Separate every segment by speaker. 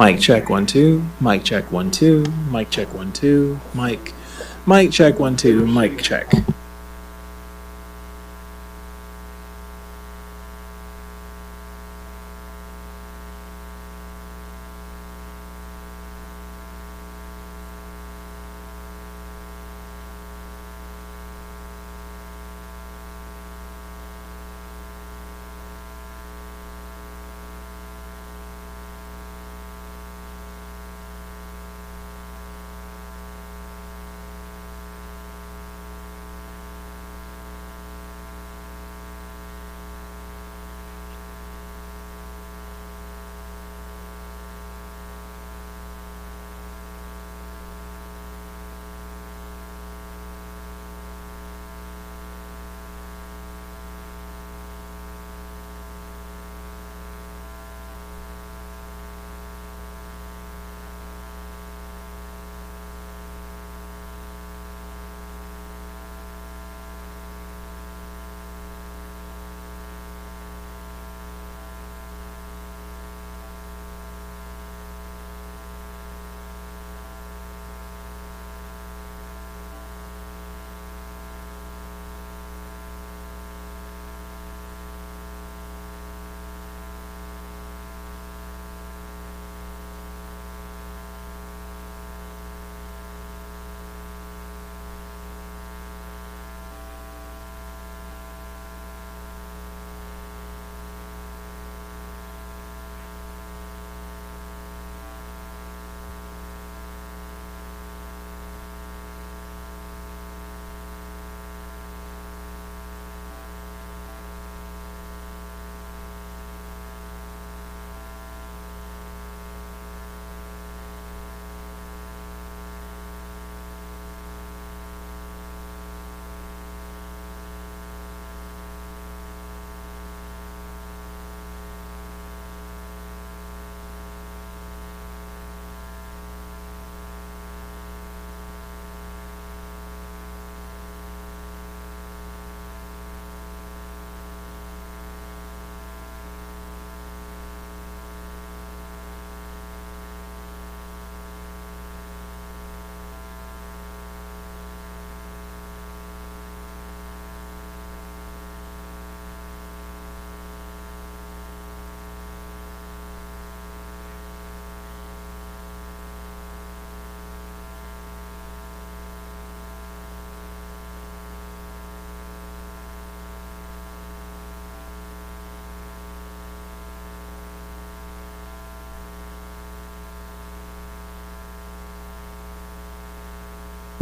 Speaker 1: Mic check 1 2. Mic check 1 2. Mic check 1 2. Mic check 1 2. Mic check.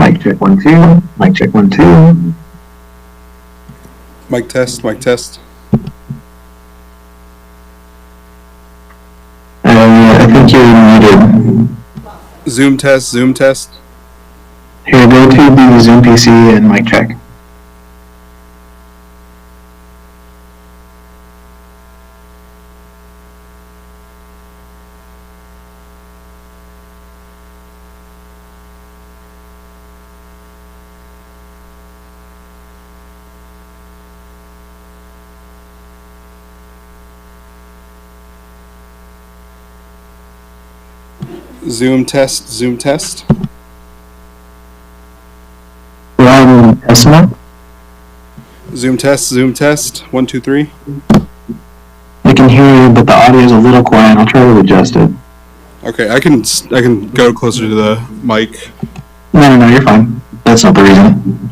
Speaker 2: Mic check 1 2. Mic check 1 2.
Speaker 3: Mic test, mic test.
Speaker 2: I think you're muted.
Speaker 3: Zoom test, Zoom test.
Speaker 2: Here, go to the Zoom PC and mic check.
Speaker 3: Zoom test, Zoom test.
Speaker 2: We're on Esma.
Speaker 3: Zoom test, Zoom test. 1 2 3.
Speaker 2: I can hear you, but the audio is a little quiet. I'll try to adjust it.
Speaker 3: Okay, I can go closer to the mic.
Speaker 2: No, you're fine. That's not the reason.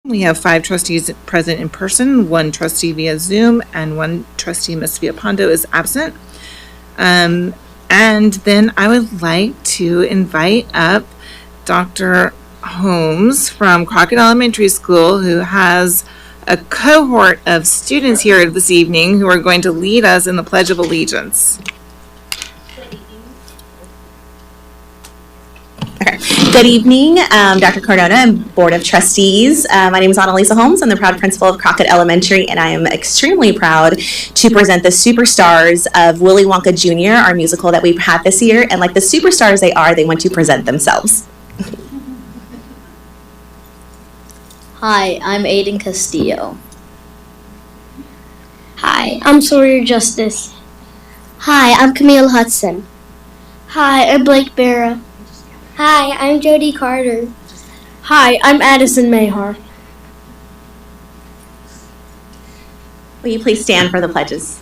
Speaker 4: We have 5 trustees present in person, 1 trustee via Zoom, and 1 trustee, Ms. Viapondo, is absent. And then I would like to invite up Dr. Holmes from Crockett Elementary School, who has a cohort of students here this evening who are going to lead us in the Pledge of Allegiance.
Speaker 5: Good evening, Dr. Cardona and Board of Trustees. My name is Annalisa Holmes. I'm the proud principal of Crockett Elementary, and I am extremely proud to present the superstars of Willy Wonka Jr., our musical that we've had this year. And like the superstars they are, they want to present themselves.
Speaker 6: Hi, I'm Aiden Castillo.
Speaker 7: Hi, I'm Sawyer Justice.
Speaker 6: Hi, I'm Camille Hudson.
Speaker 7: Hi, I'm Blake Barra.
Speaker 8: Hi, I'm Jody Carter.
Speaker 7: Hi, I'm Addison Mahar.
Speaker 5: Will you please stand for the pledges?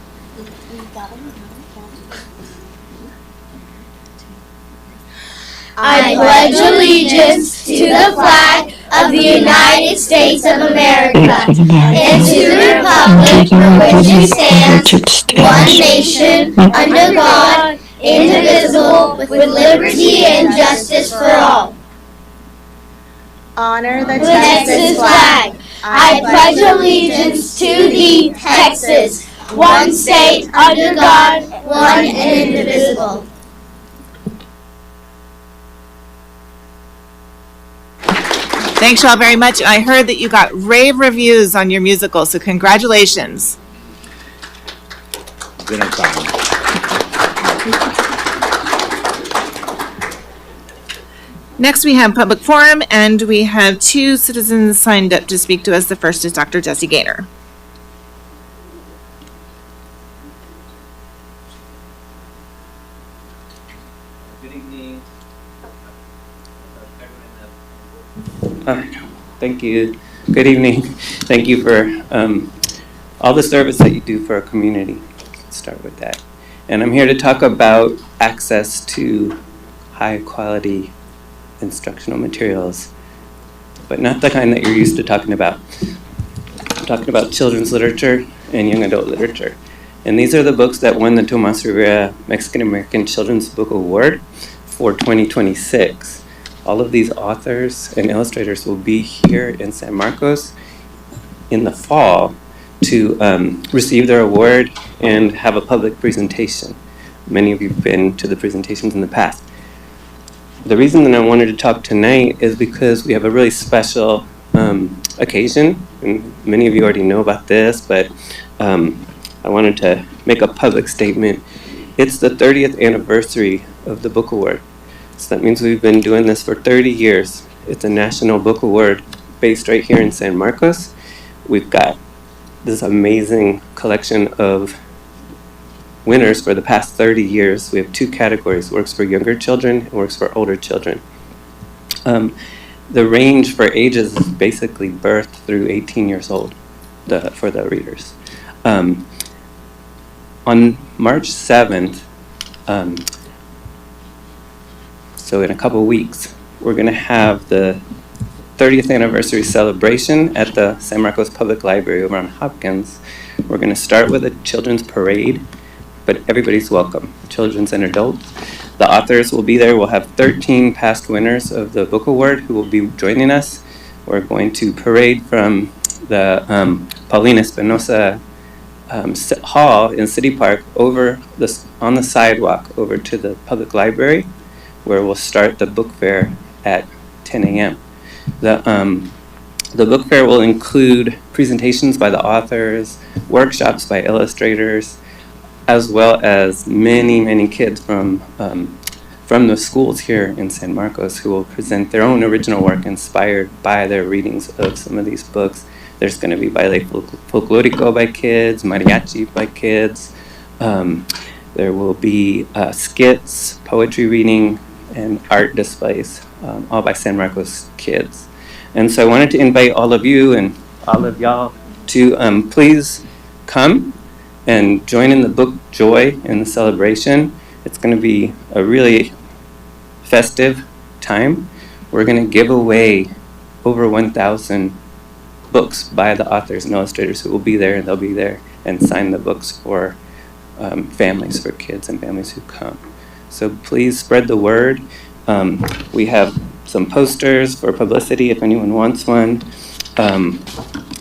Speaker 8: I pledge allegiance to the flag of the United States of America and to the republic for which it stands, one nation, under God, indivisible, with liberty and justice for all.
Speaker 5: Honor the
Speaker 8: Texas flag. I pledge allegiance to thee, Texas, one state, under God, one and indivisible.
Speaker 4: Thanks y'all very much. I heard that you got rave reviews on your musical, so congratulations. Next, we have public forum, and we have 2 citizens signed up to speak to us. The first is Dr. Jesse Gaynor.
Speaker 9: Good evening. Thank you. Good evening. Thank you for all the service that you do for our community. Let's start with that. And I'm here to talk about access to high quality instructional materials, but not the kind that you're used to talking about. I'm talking about children's literature and young adult literature. And these are the books that won the Tomas Rivera Mexican American Children's Book Award for 2026. All of these authors and illustrators will be here in San Marcos in the fall to receive their award and have a public presentation. Many of you have been to the presentations in the past. The reason that I wanted to talk tonight is because we have a really special occasion, and many of you already know about this, but I wanted to make a public statement. It's the 30th anniversary of the Book Award. So that means we've been doing this for 30 years. It's a national book award based right here in San Marcos. We've got this amazing collection of winners for the past 30 years. We have 2 categories, works for younger children and works for older children. The range for ages is basically birth through 18 years old for the readers. On March 7th, so in a couple weeks, we're going to have the 30th anniversary celebration at the San Marcos Public Library over on Hopkins. We're going to start with a children's parade, but everybody's welcome, children's and adults. The authors will be there. We'll have 13 past winners of the Book Award who will be joining us. We're going to parade from the Paulina Espinosa Hall in City Park over on the sidewalk over to the public library, where we'll start the book fair at 10 a.m. The book fair will include presentations by the authors, workshops by illustrators, as well as many kids from the schools here in San Marcos who will present their own original work inspired by their readings of some of these books. There's going to be Baile Folklorico by kids, Mariachi by kids. There will be skits, poetry reading, and art displays, all by San Marcos kids. And so I wanted to invite all of you and all of y'all to please come and join in the book joy in the celebration. It's going to be a really festive time. We're going to give away over 1,000 books by the authors and illustrators who will be there, and they'll be there and sign the books for families, for kids and families who come. So please spread the word. We have some posters for publicity if anyone wants one. And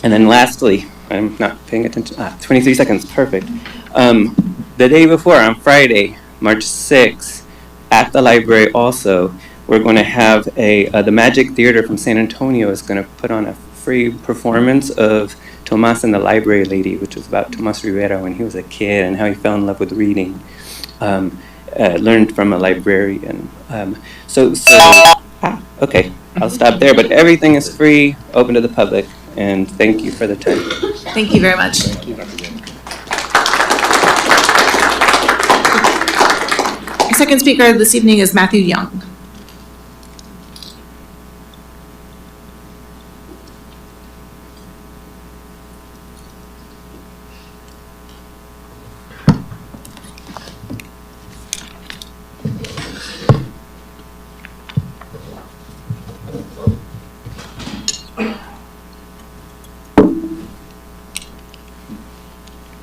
Speaker 9: then lastly, I'm not paying attention. 23 seconds, perfect. The day before, on Friday, March 6th, at the library also, we're going to have the Magic Theater from San Antonio is going to put on a free performance of Tomas and the Library Lady, which was about Tomas Rivera when he was a kid and how he fell in love with reading. Learned from a librarian. Okay, I'll stop there, but everything is free, open to the public, and thank you for the time.
Speaker 4: Thank you very much.
Speaker 1: Thank you, Dr. Jim.
Speaker 4: Our second speaker this evening is Matthew Young.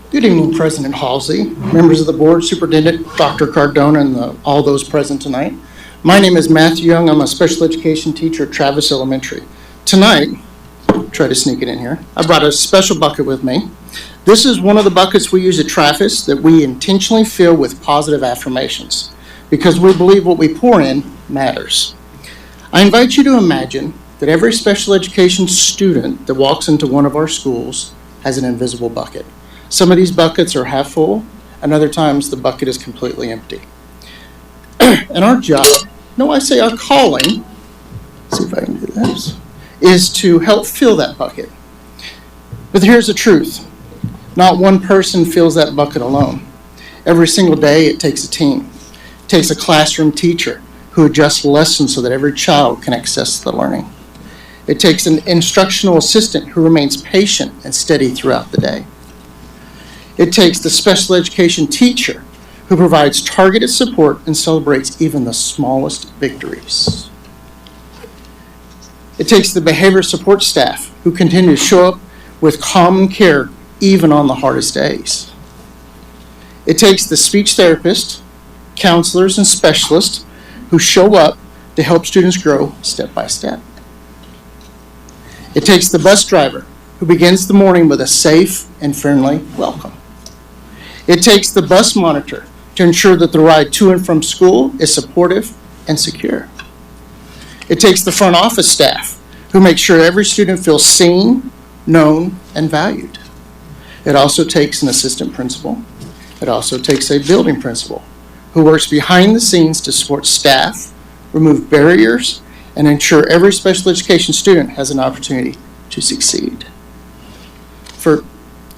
Speaker 10: Good evening, President Halsey, members of the board, Superintendent Dr. Cardona, and all those present tonight. My name is Matthew Young. I'm a special education teacher at Travis Elementary. Tonight, try to sneak it in here, I brought a special bucket with me. This is one of the buckets we use at Travis that we intentionally fill with positive affirmations because we believe what we pour in matters. I invite you to imagine that every special education student that walks into one of our schools has an invisible bucket. Some of these buckets are half full, and other times the bucket is completely empty. And our job, no, I say our calling, see if I can do this, is to help fill that bucket. But here's the truth. Not one person fills that bucket alone. Every single day it takes a team. It takes a classroom teacher who adjusts lessons so that every child can access the learning. It takes an instructional assistant who remains patient and steady throughout the day. It takes the special education teacher who provides targeted support and celebrates even the smallest victories. It takes the behavior support staff who continue to show up with calm care even on the hardest days. It takes the speech therapist, counselors, and specialists who show up to help students grow step by step. It takes the bus driver who begins the morning with a safe and friendly welcome. It takes the bus monitor to ensure that the ride to and from school is supportive and secure. It takes the front office staff who make sure every student feels seen, known, and valued. It also takes an assistant principal. It also takes a building principal who works behind the scenes to support staff, remove barriers, and ensure every special education student has an opportunity to succeed.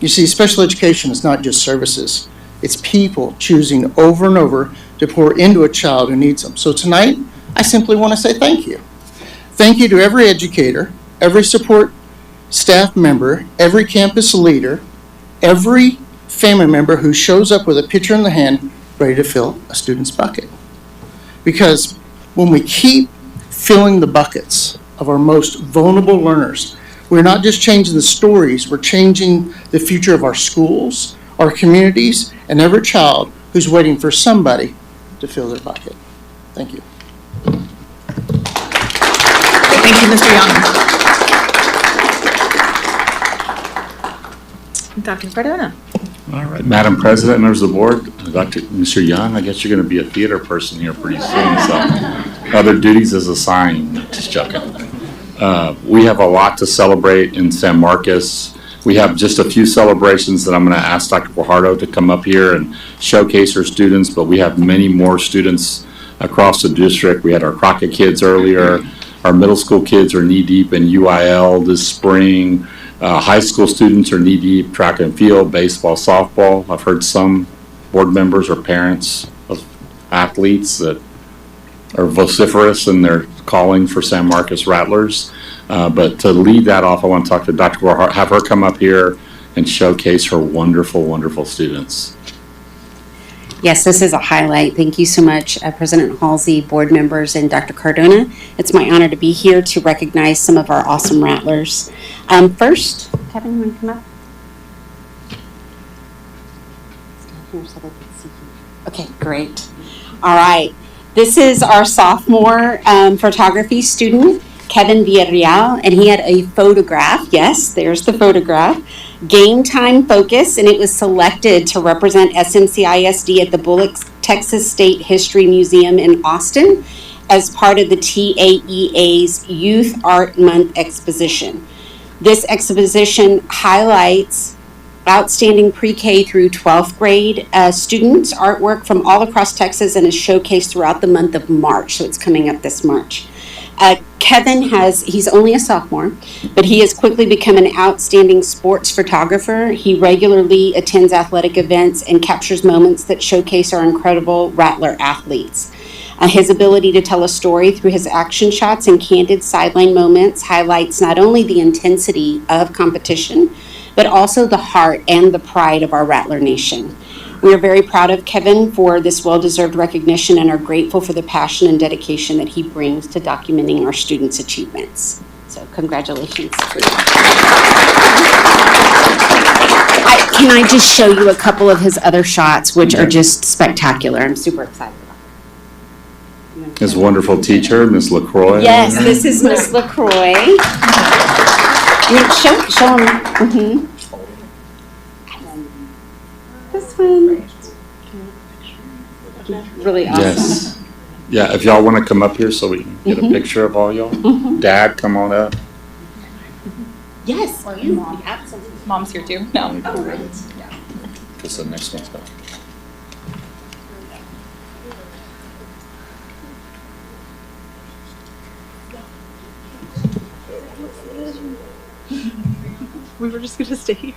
Speaker 10: You see, special education is not just services. It's people choosing over and over to pour into a child who needs them. So tonight, I simply want to say thank you. Thank you to every educator, every support staff member, every campus leader, every family member who shows up with a pitcher in the hand ready to fill a student's bucket. Because when we keep filling the buckets of our most vulnerable learners, we're not just changing the stories, we're changing the future of our schools, our communities, and every child who's waiting for somebody to fill their bucket. Thank you.
Speaker 4: Thank you, Mr. Young. Dr. Cardona.
Speaker 11: All right, Madam President, members of the board, Mr. Young, I guess you're going to be a theater person here pretty soon, so other duties is assigned. Just joking. We have a lot to celebrate in San Marcos. We have just a few celebrations that I'm going to ask Dr. Guajardo to come up here and showcase her students, but we have many more students across the district. We had our Crockett kids earlier. Our middle school kids are knee-deep in UIL this spring. High school students are knee-deep, track and field, baseball, softball. I've heard some board members or parents of athletes that are vociferous in their calling for San Marcos Rattlers. But to lead that off, I want to talk to Dr. Guajardo, have her come up here and showcase her wonderful, wonderful students.
Speaker 12: Yes, this is a highlight. Thank you so much, President Halsey, board members, and Dr. Cardona. It's my honor to be here to recognize some of our awesome Rattlers. First, Kevin, you want to come up? Okay, great. All right. This is our sophomore photography student, Kevin Villarreal, and he had a photograph. Yes, there's the photograph. Game Time Focus, and it was selected to represent SMC ISD at the Bullock Texas State History Museum in Austin as part of the TAEA's Youth Art Month exposition. This exposition highlights outstanding pre-K through 12th grade students' artwork from all across Texas and is showcased throughout the month of March, so it's coming up this March. Kevin he's only a sophomore, but he has quickly become an outstanding sports photographer. He regularly attends athletic events and captures moments that showcase our incredible Rattler athletes. His ability to tell a story through his action shots and candid sideline moments highlights not only the intensity of competition, but also the heart and the pride of our Rattler Nation. We are very proud of Kevin for this well-deserved recognition and are grateful for the passion and dedication that he brings to documenting our students' achievements. So congratulations. Can I just show you a couple of his other shots, which are just spectacular. I'm super excited about them.
Speaker 11: His wonderful teacher, Miss LaCroix.
Speaker 12: Yes, this is Miss LaCroix. Show him. This one. Really awesome.
Speaker 11: Yes. Yeah, if y'all want to come up here so we can get a picture of all y'all. Dad, come on up.
Speaker 12: Yes, you. Absolutely.
Speaker 13: Mom's here too. No.
Speaker 11: Because the next one's going.
Speaker 13: We were just going to stay here.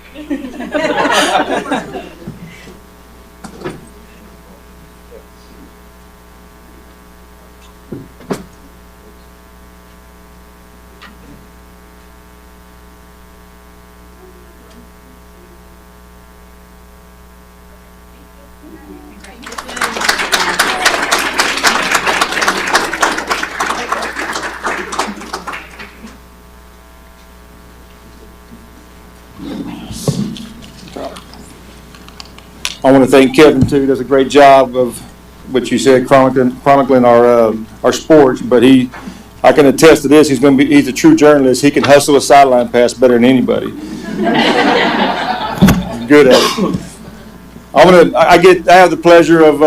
Speaker 14: I want to thank Kevin too. He does a great job of what you said, chronicling our sports. But I can attest to this. He's a true journalist. He can hustle a sideline pass better than anybody. Good at it. I have the pleasure of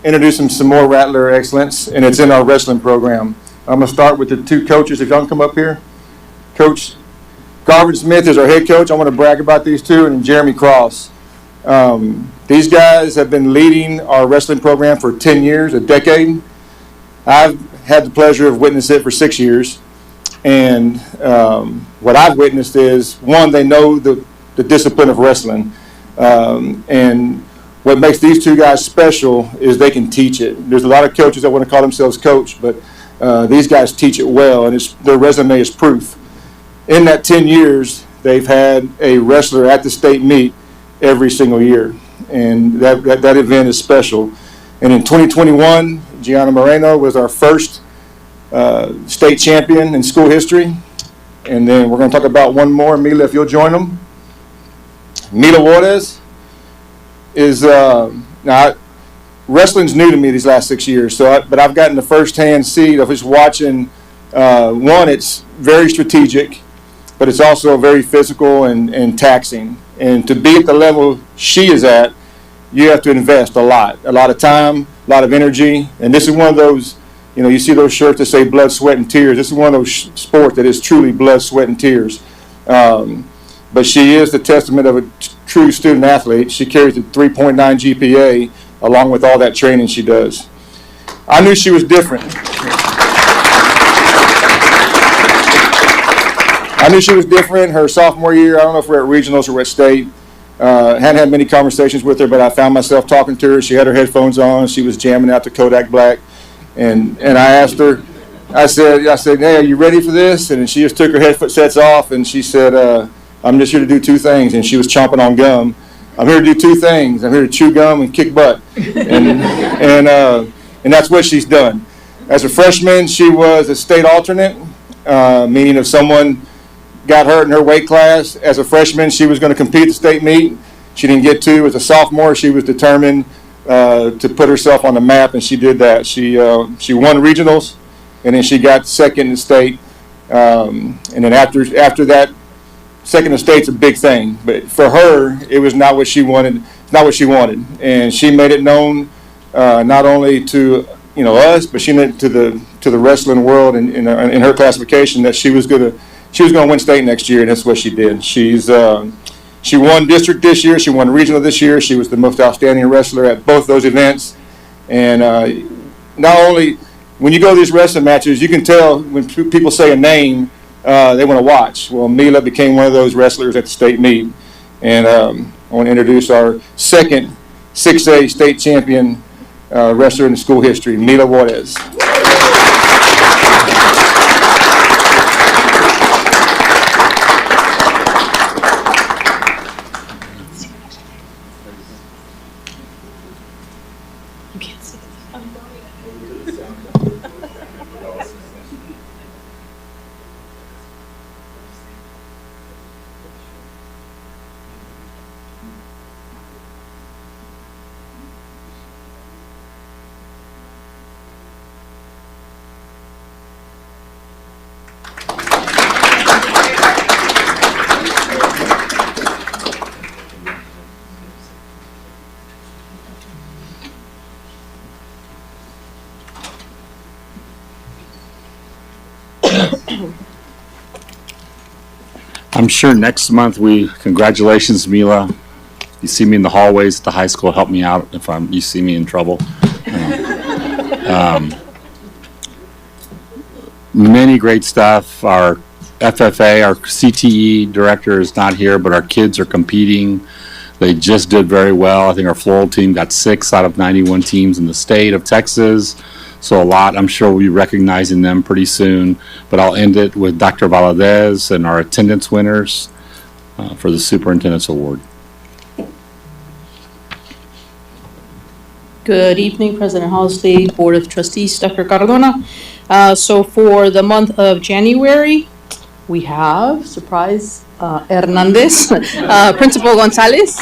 Speaker 14: introducing some more Rattler excellence, and it's in our wrestling program. I'm going to start with the two coaches. If y'all can come up here, Coach Garvin Smith is our head coach. I want to brag about these two, and Jeremy Cross. These guys have been leading our wrestling program for 10 years, a decade. I've had the pleasure of witnessing it for 6 years. And what I've witnessed is, one, they know the discipline of wrestling. And what makes these two guys special is they can teach it. There's a lot of coaches that want to call themselves coach, but these guys teach it well, and their resume is proof. In that 10 years, they've had a wrestler at the state meet every single year, and that event is special. And in 2021, Gianna Moreno was our first state champion in school history. And then we're going to talk about one more. Mila, if you'll join them. Mila Juarez is now wrestling's new to me these last 6 years, but I've gotten the first-hand seat of just watching. One, it's very strategic, but it's also very physical and taxing. And to be at the level she is at, you have to invest a lot of time, a lot of energy. And this is one of those, you see those shirts that say blood, sweat, and tears. This is one of those sports that is truly blood, sweat, and tears. But she is the testament of a true student athlete. She carries a 3.9 GPA along with all that training she does. I knew she was different. I knew she was different her sophomore year. I don't know if we're at regionals or we're at state. Hadn't had many conversations with her, but I found myself talking to her. She had her headphones on. She was jamming out to Kodak Black. And I asked her, I said, hey, are you ready for this? And she just took her headsets off and she said, I'm just here to do two things. And she was chomping on gum. I'm here to do two things. I'm here to chew gum and kick butt. And that's what she's done. As a freshman, she was a state alternate, meaning if someone got hurt in her weight class, as a freshman, she was going to compete at the state meet. She didn't get to. As a sophomore, she was determined to put herself on the map, and she did that. She won regionals, and then she got second in the state. And then after that, second in the state's a big thing. But for her, it was not what she wanted. Not what she wanted, and she made it known not only to us, but she made it to the wrestling world in her classification that she was going to win state next year, and that's what she did. She won district this year. She won regional this year. She was the most outstanding wrestler at both those events. And not only when you go to these wrestling matches, you can tell when people say a name, they want to watch. Well, Mila became one of those wrestlers at the state meet. And I want to introduce our second 6A state champion wrestler in the school history, Mila Juarez.
Speaker 11: I'm sure next month congratulations, Mila. You see me in the hallways at the high school, help me out if you see me in trouble. Many great stuff. Our FFA, our CTE director is not here, but our kids are competing. They just did very well. I think our floral team got 6 out of 91 teams in the state of Texas. So I'm sure we'll be recognizing them pretty soon. But I'll end it with Dr. Valadez and our attendance winners for the Superintendent's Award.
Speaker 15: Good evening, President Halsey, Board of Trustees, Dr. Cardona. So for the month of January, we have, surprise, Hernandez, Principal Gonzalez.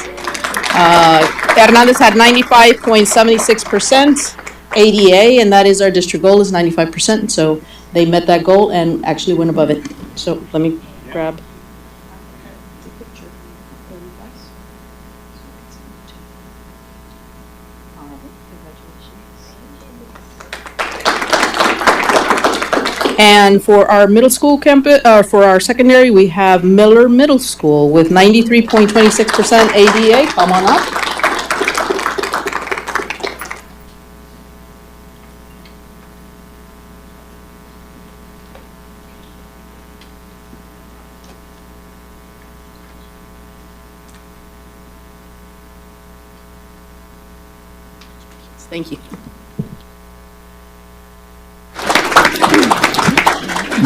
Speaker 15: Hernandez had 95.76% ADA, and that is our district goal is 95%. So they met that goal and actually went above it. So let me grab. And for our middle school campus, for our secondary, we have Miller Middle School with 93.26% ADA. Come on up. Thank you.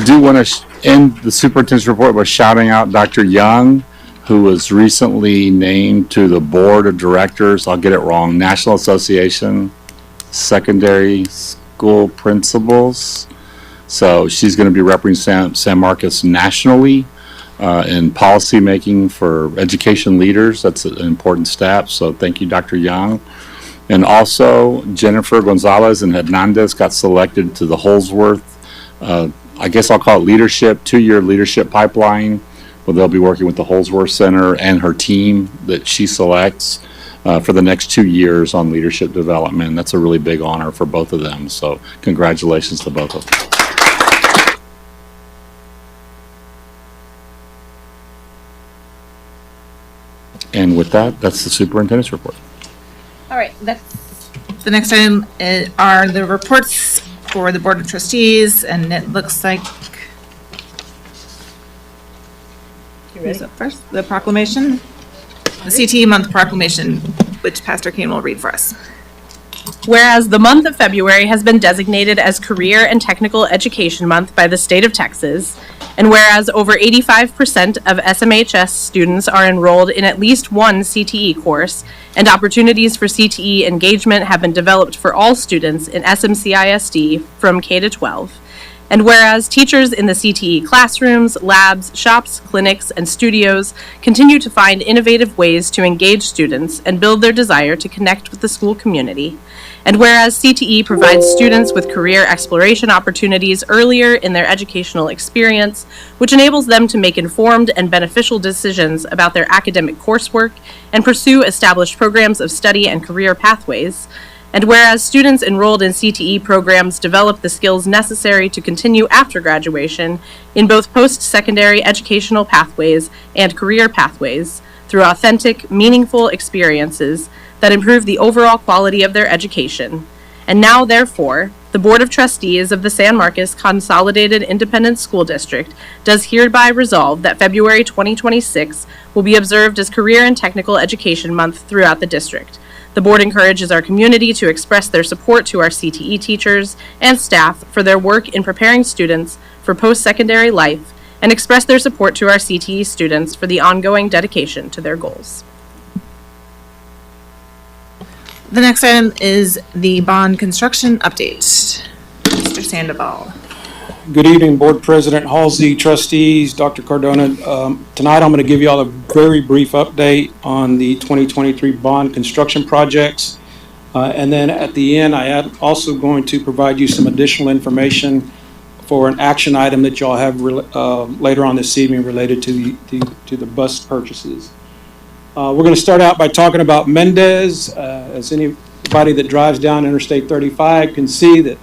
Speaker 11: Do want to end the superintendent's report by shouting out Dr. Young, who was recently named to the board of directors. I'll get it wrong. National Association Secondary School Principals. So she's going to be representing San Marcos nationally in policy making for education leaders. That's an important step. So thank you, Dr. Young. And also Jennifer Gonzalez and Hernandez got selected to the Holsworth I guess I'll call it leadership, 2-year leadership pipeline, where they'll be working with the Holsworth Center and her team that she selects for the next 2 years on leadership development. That's a really big honor for both of them. So congratulations to both of them. And with that, that's the superintendent's report.
Speaker 4: All right, the next item are the reports for the Board of Trustees, and it looks like, who's up first? The proclamation, the CTE month proclamation, which Pastor Kane will read for us.
Speaker 16: Whereas the month of February has been designated as Career and Technical Education Month by the state of Texas, and whereas over 85% of SMHS students are enrolled in at least one CTE course, and opportunities for CTE engagement have been developed for all students in SMCISD from K to 12, and whereas teachers in the CTE classrooms, labs, shops, clinics, and studios continue to find innovative ways to engage students and build their desire to connect with the school community, and whereas CTE provides students with career exploration opportunities earlier in their educational experience, which enables them to make informed and beneficial decisions about their academic coursework and pursue established programs of study and career pathways, and whereas students enrolled in CTE programs develop the skills necessary to continue after graduation in both post-secondary educational pathways and career pathways through authentic, meaningful experiences that improve the overall quality of their education. And now, therefore, the Board of Trustees of the San Marcos Consolidated Independent School District does hereby resolve that February 2026 will be observed as Career and Technical Education Month throughout the district. The board encourages our community to express their support to our CTE teachers and staff for their work in preparing students for post-secondary life, and express their support to our CTE students for the ongoing dedication to their goals.
Speaker 4: The next item is the bond construction update. Mr. Sandoval.
Speaker 17: Good evening, Board President Halsey, trustees, Dr. Cardona. Tonight I'm going to give you all a very brief update on the 2023 bond construction projects. And then at the end, I am also going to provide you some additional information for an action item that y'all have later on this evening related to the bus purchases. We're going to start out by talking about Mendez. As anybody that drives down Interstate 35 can see that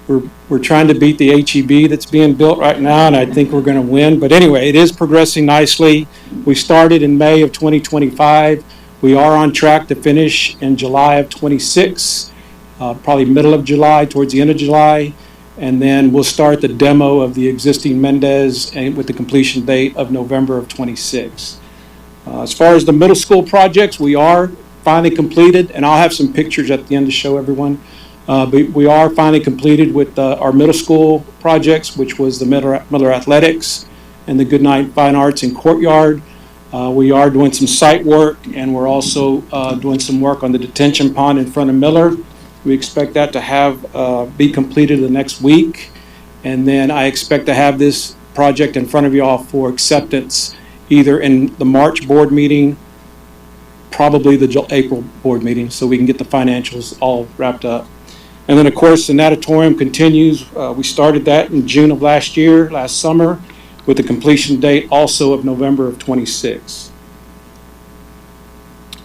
Speaker 17: we're trying to beat the HEB that's being built right now, and I think we're going to win. But anyway, it is progressing nicely. We started in May of 2025. We are on track to finish in July of 26, probably middle of July, towards the end of July. And then we'll start the demo of the existing Mendez and with the completion date of November of 26. As far as the middle school projects, we are finally completed, and I'll have some pictures at the end to show everyone. But we are finally completed with our middle school projects, which was the Miller Athletics and the Goodnight Fine Arts and Courtyard. We are doing some site work, and we're also doing some work on the detention pond in front of Miller. We expect that to be completed the next week, and then I expect to have this project in front of you all for acceptance either in the March board meeting, probably the April board meeting, so we can get the financials all wrapped up. And then, of course, the natatorium continues. We started that in June of last summer, with the completion date also of November of 26.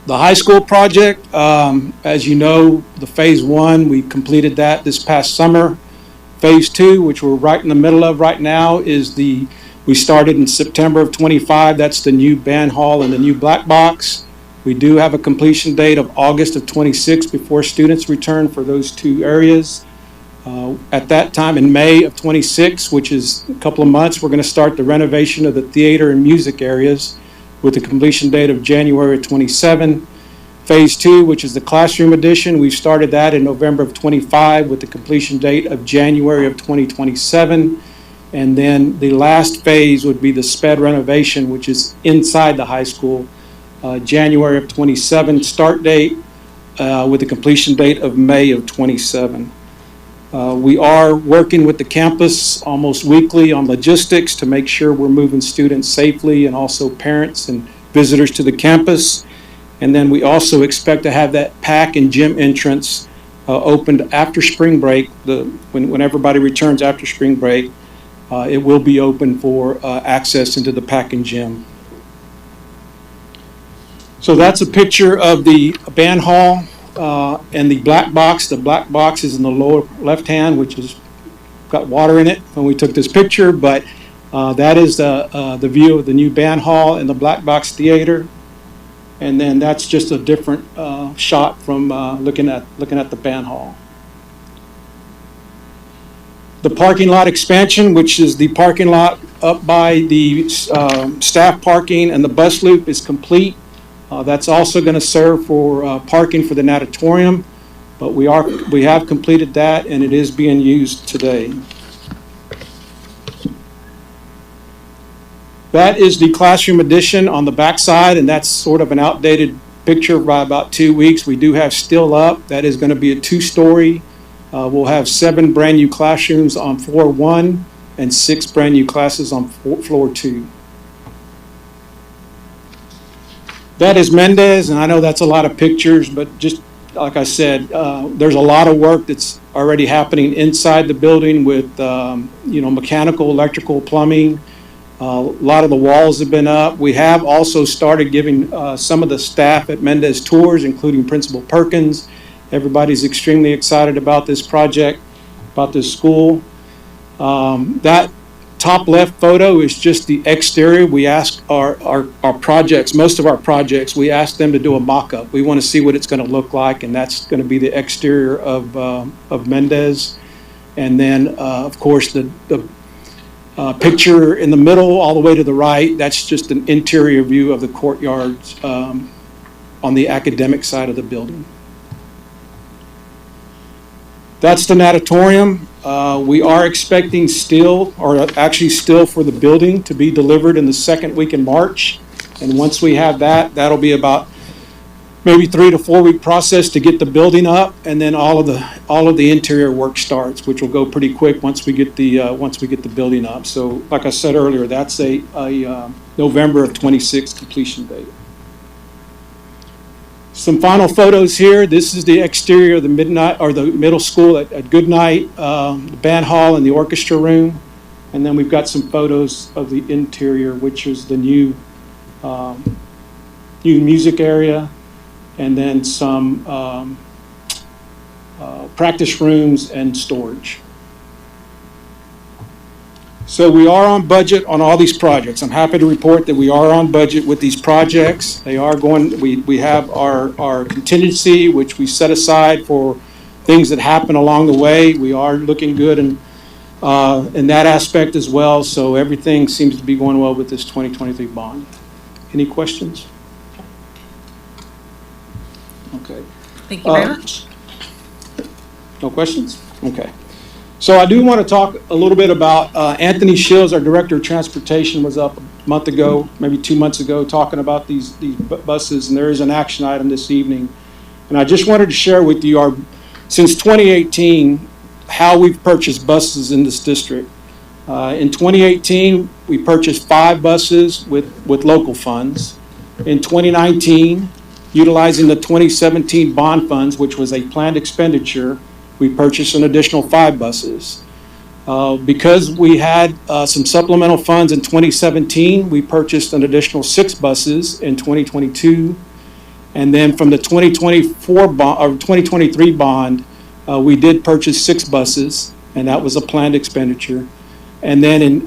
Speaker 17: The high school project, as you know, the phase 1, we completed that this past summer. Phase 2, which we're right in the middle of right now, we started in September of 25. That's the new band hall and the new black box. We do have a completion date of August of 26 before students return for those two areas. At that time, in May of 26, which is a couple of months, we're going to start the renovation of the theater and music areas with a completion date of January 27. Phase 2, which is the classroom addition, we've started that in November of 25 with the completion date of January of 2027. And then the last phase would be the sped renovation, which is inside the high school, January of 27 start date with a completion date of May of 27. We are working with the campus almost weekly on logistics to make sure we're moving students safely, and also parents and visitors to the campus. And then we also expect to have that PAC and gym entrance opened after spring break. When everybody returns after spring break, it will be open for access into the PAC and gym. So that's a picture of the band hall and the black box. The black box is in the lower left hand, which has got water in it when we took this picture, but that is the view of the new band hall and the black box theater. And then that's just a different shot from looking at the band hall. The parking lot expansion, which is the parking lot up by the staff parking and the bus loop, is complete. That's also going to serve for parking for the natatorium. But we have completed that, and it is being used today. That is the classroom addition on the backside, and that's sort of an outdated picture by about 2 weeks. We do have still up. That is going to be a 2-story. We'll have 7 brand new classrooms on floor 1 and 6 brand new classes on floor 2. That is Mendez, and I know that's a lot of pictures, but just like I said, there's a lot of work that's already happening inside the building with, mechanical, electrical, plumbing. A lot of the walls have been up. We have also started giving some of the staff at Mendez tours, including Principal Perkins. Everybody's extremely excited about this project, about this school. That top left photo is just the exterior. We ask our projects, most of our projects, we ask them to do a mock-up. We want to see what it's going to look like, and that's going to be the exterior of Mendez. And then, of course, the picture in the middle all the way to the right, that's just an interior view of the courtyards on the academic side of the building. That's the natatorium. We are expecting steel for the building to be delivered in the second week in March. And once we have that, that'll be about maybe 3 to 4 week process to get the building up, and then all of the interior work starts, which will go pretty quick once we get the building up. So, like I said earlier, that's a November of 26 completion date. Some final photos here. This is the exterior of the middle school at Goodnight, the band hall and the orchestra room, and then we've got some photos of the interior, which is the new music area, and then some practice rooms and storage. So we are on budget on all these projects. I'm happy to report that we are on budget with these projects. They are going, we have our contingency, which we set aside for things that happen along the way. We are looking good in that aspect as well. So everything seems to be going well with this 2023 bond. Any questions? Okay.
Speaker 4: Thank you very much.
Speaker 17: No questions? Okay. So I do want to talk a little bit about Anthony Shields, our Director of Transportation, was up a month ago, maybe 2 months ago, talking about these buses, and there is an action item this evening. And I just wanted to share with you since 2018, how we've purchased buses in this district. In 2018, we purchased 5 buses with local funds. In 2019, utilizing the 2017 bond funds, which was a planned expenditure, we purchased an additional 5 buses. Because we had some supplemental funds in 2017, we purchased an additional 6 buses in 2022. And then from the 2023 bond, we did purchase 6 buses, and that was a planned expenditure. And then in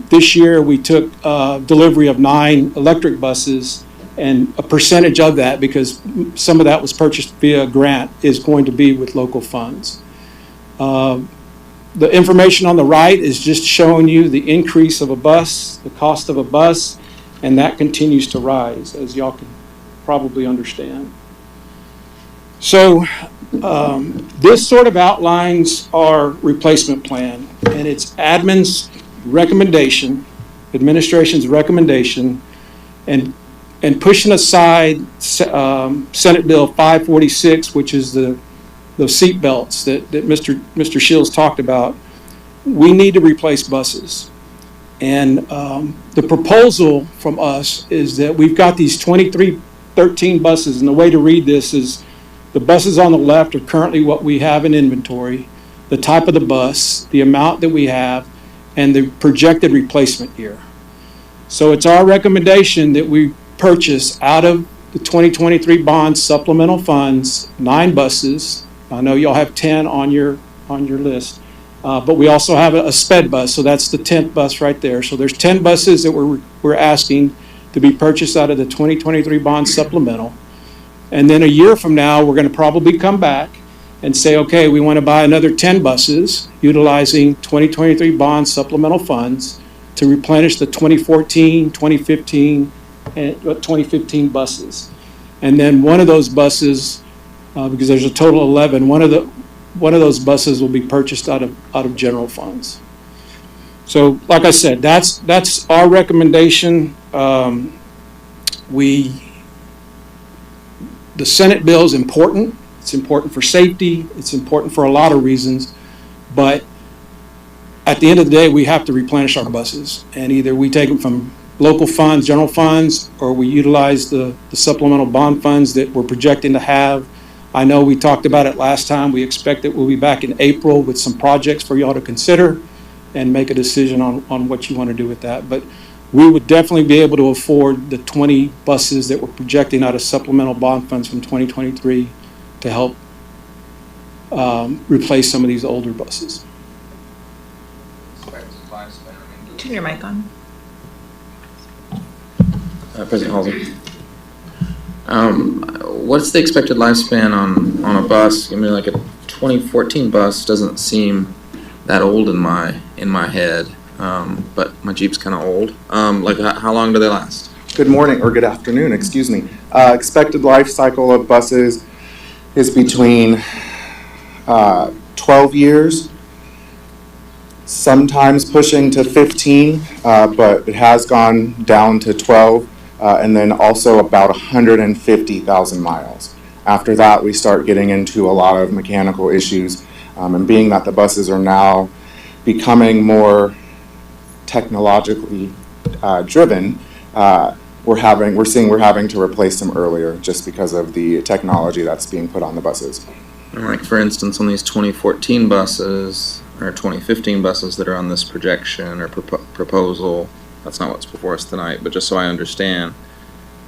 Speaker 17: this year, we took delivery of 9 electric buses, and a percentage of that, because some of that was purchased via grant, is going to be with local funds. The information on the right is just showing you the increase of a bus, the cost of a bus, and that continues to rise, as y'all can probably understand. So this sort of outlines our replacement plan, and it's admin's recommendation, administration's recommendation, and pushing aside Senate Bill 546, which is the seat belts that Mr. Shields talked about, we need to replace buses. And the proposal from us is that we've got these 2313 buses, and the way to read this is the buses on the left are currently what we have in inventory, the type of the bus, the amount that we have, and the projected replacement year. So it's our recommendation that we purchase out of the 2023 bond supplemental funds 9 buses. I know y'all have 10 on your list, but we also have a sped bus, so that's the 10th bus right there. So there's 10 buses that we're asking to be purchased out of the 2023 bond supplemental. And then a year from now, we're going to probably come back and say, okay, we want to buy another 10 buses utilizing 2023 bond supplemental funds to replenish the 2014, 2015, and 2015 buses. And then one of those buses because there's a total of 11. One of those buses will be purchased out of general funds. So, like I said, that's our recommendation. The Senate bill is important. It's important for safety. It's important for a lot of reasons. But at the end of the day, we have to replenish our buses. And either we take them from local funds, general funds, or we utilize the supplemental bond funds that we're projecting to have. I know we talked about it last time. We expect that we'll be back in April with some projects for y'all to consider and make a decision on what you want to do with that. But we would definitely be able to afford the 20 buses that we're projecting out of supplemental bond funds from 2023 to help replace some of these older buses.
Speaker 4: Turn your mic on.
Speaker 18: President Halsey. What's the expected lifespan on a bus? I mean, like a 2014 bus doesn't seem that old in my head, but my Jeep's kind of old. Like how long do they last?
Speaker 19: Good morning, or good afternoon, excuse me. Expected life cycle of buses is between 12 years, sometimes pushing to 15, but it has gone down to 12, and then also about 150,000 miles. After that, we start getting into a lot of mechanical issues, and being that the buses are now becoming more technologically driven, we're having to replace them earlier just because of the technology that's being put on the buses.
Speaker 18: Like for instance, on these 2014 buses or 2015 buses that are on this projection or proposal, that's not what's before us tonight, but just so I understand,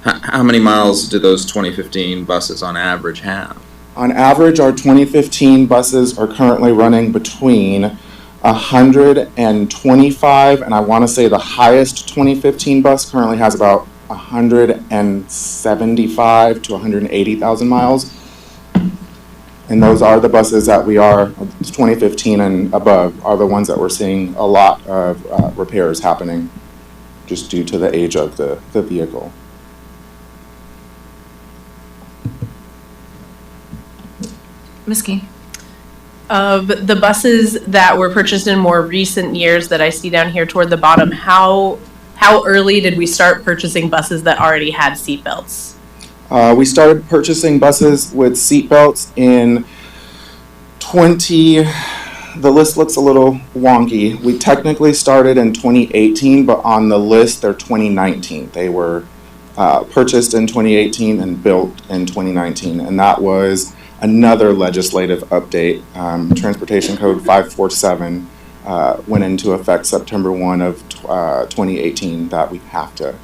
Speaker 18: how many miles do those 2015 buses on average have?
Speaker 19: On average, our 2015 buses are currently running between 125, and I want to say the highest 2015 bus currently has about 175 to 180,000 miles. And those are the buses that we are, 2015 and above, are the ones that we're seeing a lot of repairs happening just due to the age of the vehicle.
Speaker 4: Ms. Key.
Speaker 16: Of the buses that were purchased in more recent years that I see down here toward the bottom, how early did we start purchasing buses that already had seatbelts?
Speaker 19: We started purchasing buses with seatbelts in the list looks a little wonky. We technically started in 2018, but on the list they're 2019. They were purchased in 2018 and built in 2019, and that was another legislative update. Transportation Code 547 went into effect September 1 of 2018 that we have to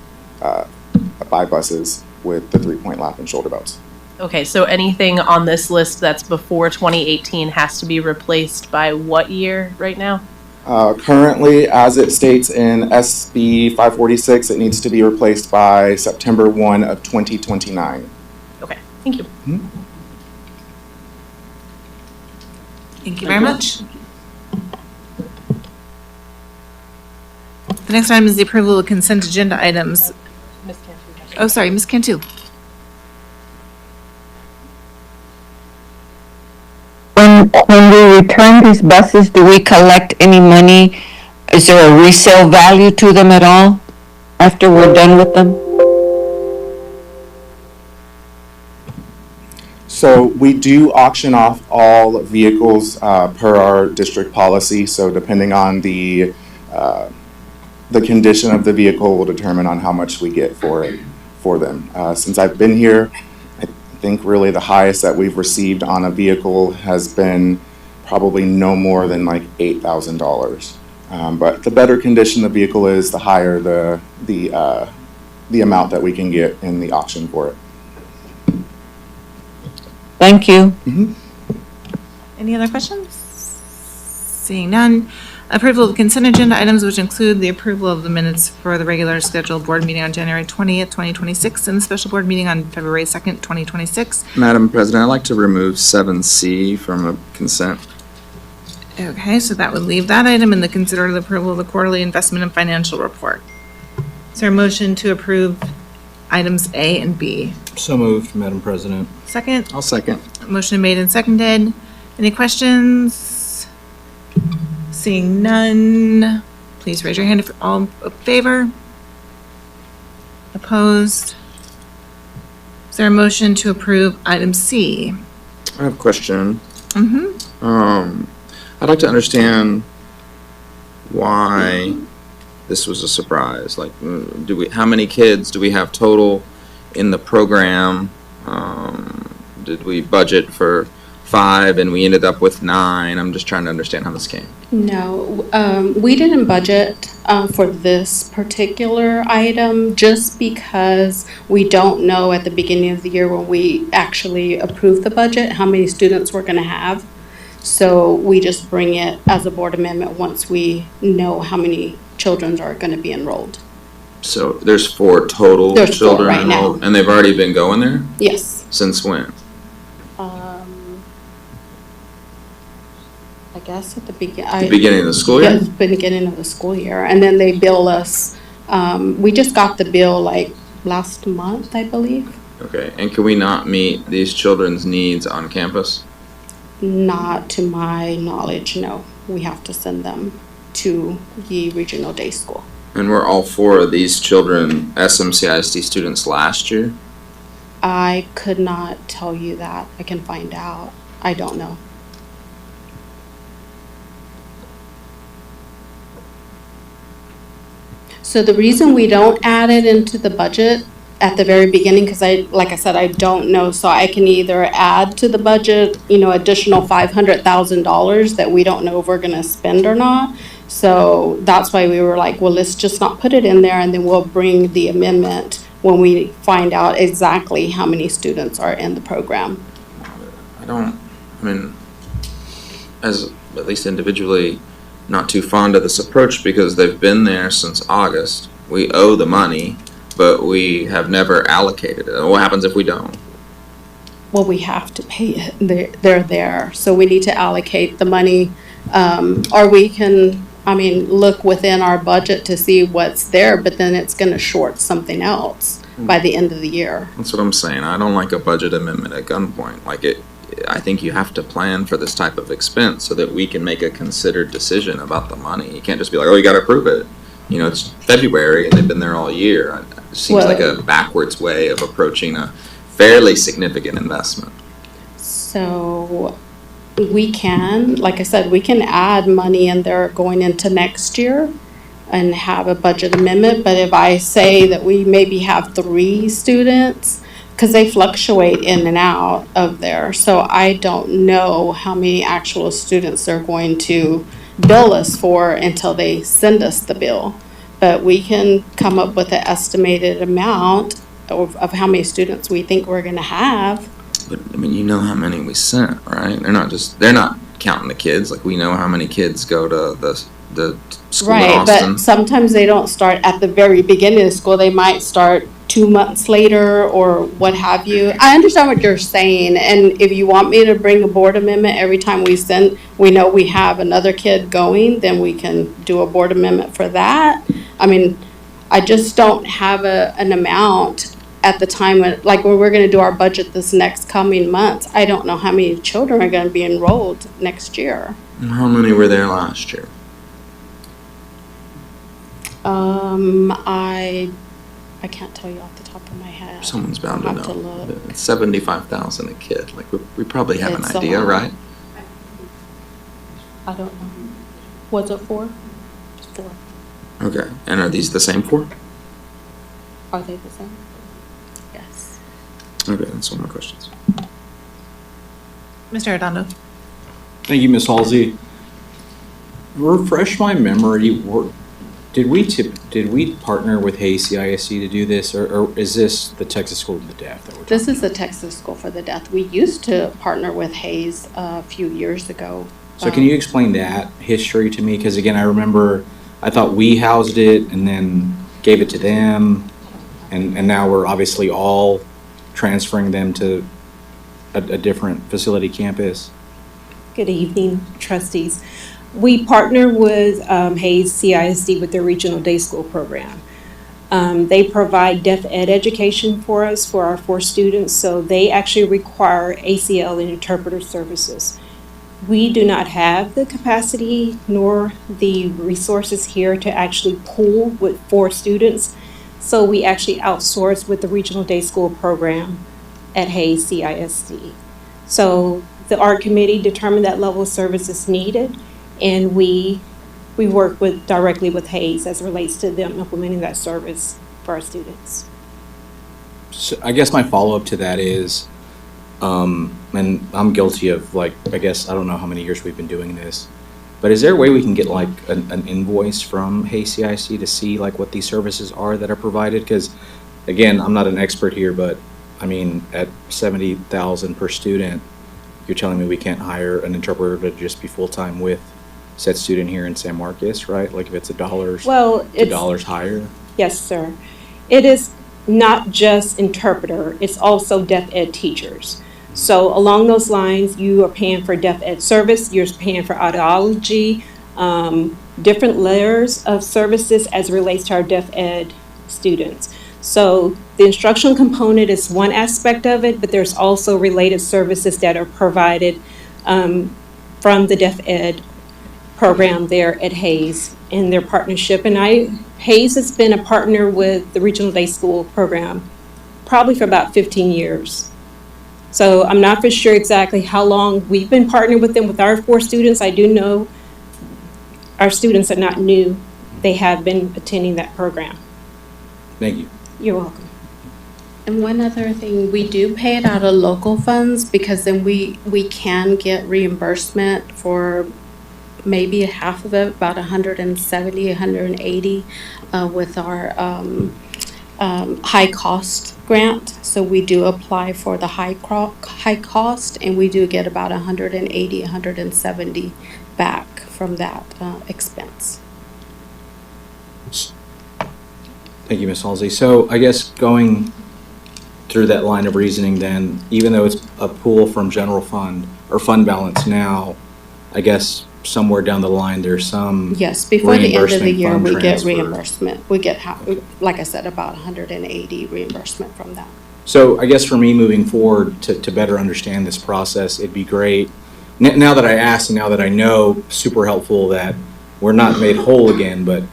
Speaker 19: buy buses with the 3-point lap and shoulder belts.
Speaker 16: Okay, so anything on this list that's before 2018 has to be replaced by what year right now?
Speaker 19: Currently, as it states in SB 546, it needs to be replaced by September 1 of 2029.
Speaker 16: Okay, thank you.
Speaker 19: Mm-hmm.
Speaker 4: Thank you very much. The next item is the approval of consent agenda items. Oh, sorry, Ms. Cantu.
Speaker 20: When we return these buses, do we collect any money? Is there a resale value to them at all after we're done with them?
Speaker 19: So we do auction off all vehicles per our district policy. So depending on the condition of the vehicle will determine on how much we get for them. Since I've been here, I think really the highest that we've received on a vehicle has been probably no more than like $8,000. But the better condition the vehicle is, the higher the amount that we can get in the auction for it.
Speaker 20: Thank you.
Speaker 19: Mm-hmm.
Speaker 4: Any other questions? Seeing none. Approval of consent agenda items, which include the approval of the minutes for the regular scheduled board meeting on January 20th, 2026, and the special board meeting on February 2nd, 2026.
Speaker 18: Madam President, I'd like to remove 7C from a consent.
Speaker 4: Okay, so that would leave that item and the consider the approval of the quarterly investment and financial report. Is there a motion to approve items A and B.
Speaker 1: So moved, Madam President.
Speaker 4: Second?
Speaker 1: I'll second.
Speaker 4: Motion made and seconded. Any questions? Seeing none, please raise your hand if all in favor. Opposed? Is there a motion to approve item C?
Speaker 18: I have a question.
Speaker 4: Mm-hmm.
Speaker 18: I'd like to understand why this was a surprise. Like, how many kids do we have total in the program? Did we budget for 5 and we ended up with 9? I'm just trying to understand how this came.
Speaker 12: No, we didn't budget for this particular item just because we don't know at the beginning of the year when we actually approve the budget how many students we're going to have. So we just bring it as a board amendment once we know how many children are going to be enrolled.
Speaker 18: So there's 4 total
Speaker 12: There's 4
Speaker 18: children
Speaker 12: right now.
Speaker 18: enrolled, and they've already been going there?
Speaker 12: Yes.
Speaker 18: Since when?
Speaker 12: I guess at the
Speaker 18: The beginning of the school year?
Speaker 12: Yeah, the beginning of the school year. And then they bill us, we just got the bill like last month, I believe.
Speaker 18: Okay, and can we not meet these children's needs on campus?
Speaker 12: Not to my knowledge, no. We have to send them to the regional day school.
Speaker 18: And were all 4 of these children SMCISD students last year?
Speaker 12: I could not tell you that. I can find out. I don't know. So the reason we don't add it into the budget at the very beginning, because like I said, I don't know, so I can either add to the budget, additional $500,000 that we don't know if we're gonna spend or not. So that's why we were like, well, let's just not put it in there, and then we'll bring the amendment when we find out exactly how many students are in the program.
Speaker 18: As at least individually, not too fond of this approach because they've been there since August. We owe the money, but we have never allocated it. What happens if we don't?
Speaker 12: Well, we have to pay it. They're there, so we need to allocate the money, or we can, look within our budget to see what's there, but then it's gonna short something else by the end of the year.
Speaker 18: That's what I'm saying. I don't like a budget amendment at gunpoint. I think you have to plan for this type of expense so that we can make a considered decision about the money. You can't just be like, oh, you gotta approve it. It's February and they've been there all year. It seems like a backwards way of approaching a fairly significant investment.
Speaker 12: So we can, like I said, we can add money in there going into next year and have a budget amendment. But if I say that we maybe have 3 students, because they fluctuate in and out of there, so I don't know how many actual students they're going to bill us for until they send us the bill. But we can come up with an estimated amount of how many students we think we're gonna have.
Speaker 18: But you know how many we sent, right? They're not counting the kids. Like, we know how many kids go to the school in
Speaker 12: Right,
Speaker 18: Austin.
Speaker 12: but sometimes they don't start at the very beginning of school. They might start 2 months later or what have you. I understand what you're saying, and if you want me to bring a board amendment every time we know we have another kid going, then we can do a board amendment for that. I just don't have an amount at the time when we're gonna do our budget this next coming months. I don't know how many children are gonna be enrolled next year.
Speaker 18: And how many were there last year?
Speaker 12: I can't tell you off the top of my head.
Speaker 18: Someone's bound
Speaker 12: I'll
Speaker 18: to
Speaker 12: have
Speaker 18: know.
Speaker 12: look.
Speaker 18: It's 75,000 a kid. Like, we probably have
Speaker 12: It's
Speaker 18: an
Speaker 12: a
Speaker 18: idea,
Speaker 12: lot.
Speaker 18: right?
Speaker 12: I don't know. Was it 4? It's 4.
Speaker 18: Okay. And are these the same 4?
Speaker 12: Are they the same? Yes.
Speaker 18: Okay, that's all my questions.
Speaker 4: Mr. Redondo?
Speaker 1: Thank you, Ms. Halsey. Refresh my memory. Did we partner with Hayes CISD to do this, or is this the Texas School of the Deaf that we're talking?
Speaker 12: This is the Texas School for the Deaf. We used to partner with Hayes a few years ago.
Speaker 1: So can you explain that history to me? Because again, I thought we housed it and then gave it to them, and now we're obviously all transferring them to a different facility campus.
Speaker 21: Good evening, trustees. We partner with Hayes CISD with their regional day school program. They provide deaf ed education for us, for our 4 students, so they actually require ACL and interpreter services. We do not have the capacity nor the resources here to actually pool with 4 students, so we actually outsource with the Regional Day School program at Hayes CISD. So the art committee determined that level of service is needed, and we work directly with Hayes as it relates to them implementing that service for our students.
Speaker 1: So I guess my follow-up to that is, and I'm guilty of, like, I guess, I don't know how many years we've been doing this, but is there a way we can get like an invoice from Hayes CIC to see like what these services are that are provided? Because again, I'm not an expert here, but I mean, at 70,000 per student, you're telling me we can't hire an interpreter to just be full-time with said student here in San Marcos, right? Like if it's $1 higher?
Speaker 21: Yes, sir. It is not just interpreter, it's also deaf ed teachers. So along those lines, you are paying for deaf ed service, you're paying for audiology, different layers of services as it relates to our deaf ed students. So the instructional component is one aspect of it, but there's also related services that are provided from the deaf ed program there at Hayes in their partnership. And Hayes has been a partner with the Regional Day School program probably for about 15 years. So I'm not for sure exactly how long we've been partnered with them with our 4 students. I do know our students are not new. They have been attending that program.
Speaker 1: Thank you.
Speaker 21: You're welcome.
Speaker 3: And one other thing, we do pay it out of local funds because then we can get reimbursement for maybe half of it, about 170, 180 with our high cost grant. So we do apply for the high cost, and we do get about 180, 170 back from that expense.
Speaker 1: Thank you, Ms. Halsey. So I guess going through that line of reasoning then, even though it's a pool from general fund or fund balance now, I guess somewhere down the line there's some
Speaker 3: Yes, before the end of the year,
Speaker 1: fund
Speaker 3: we get
Speaker 1: transfer.
Speaker 3: reimbursement. We get, like I said, about 180 reimbursement from that.
Speaker 1: So I guess for me moving forward to better understand this process, it'd be great. Now that I asked and now that I know, super helpful that we're not made whole again, but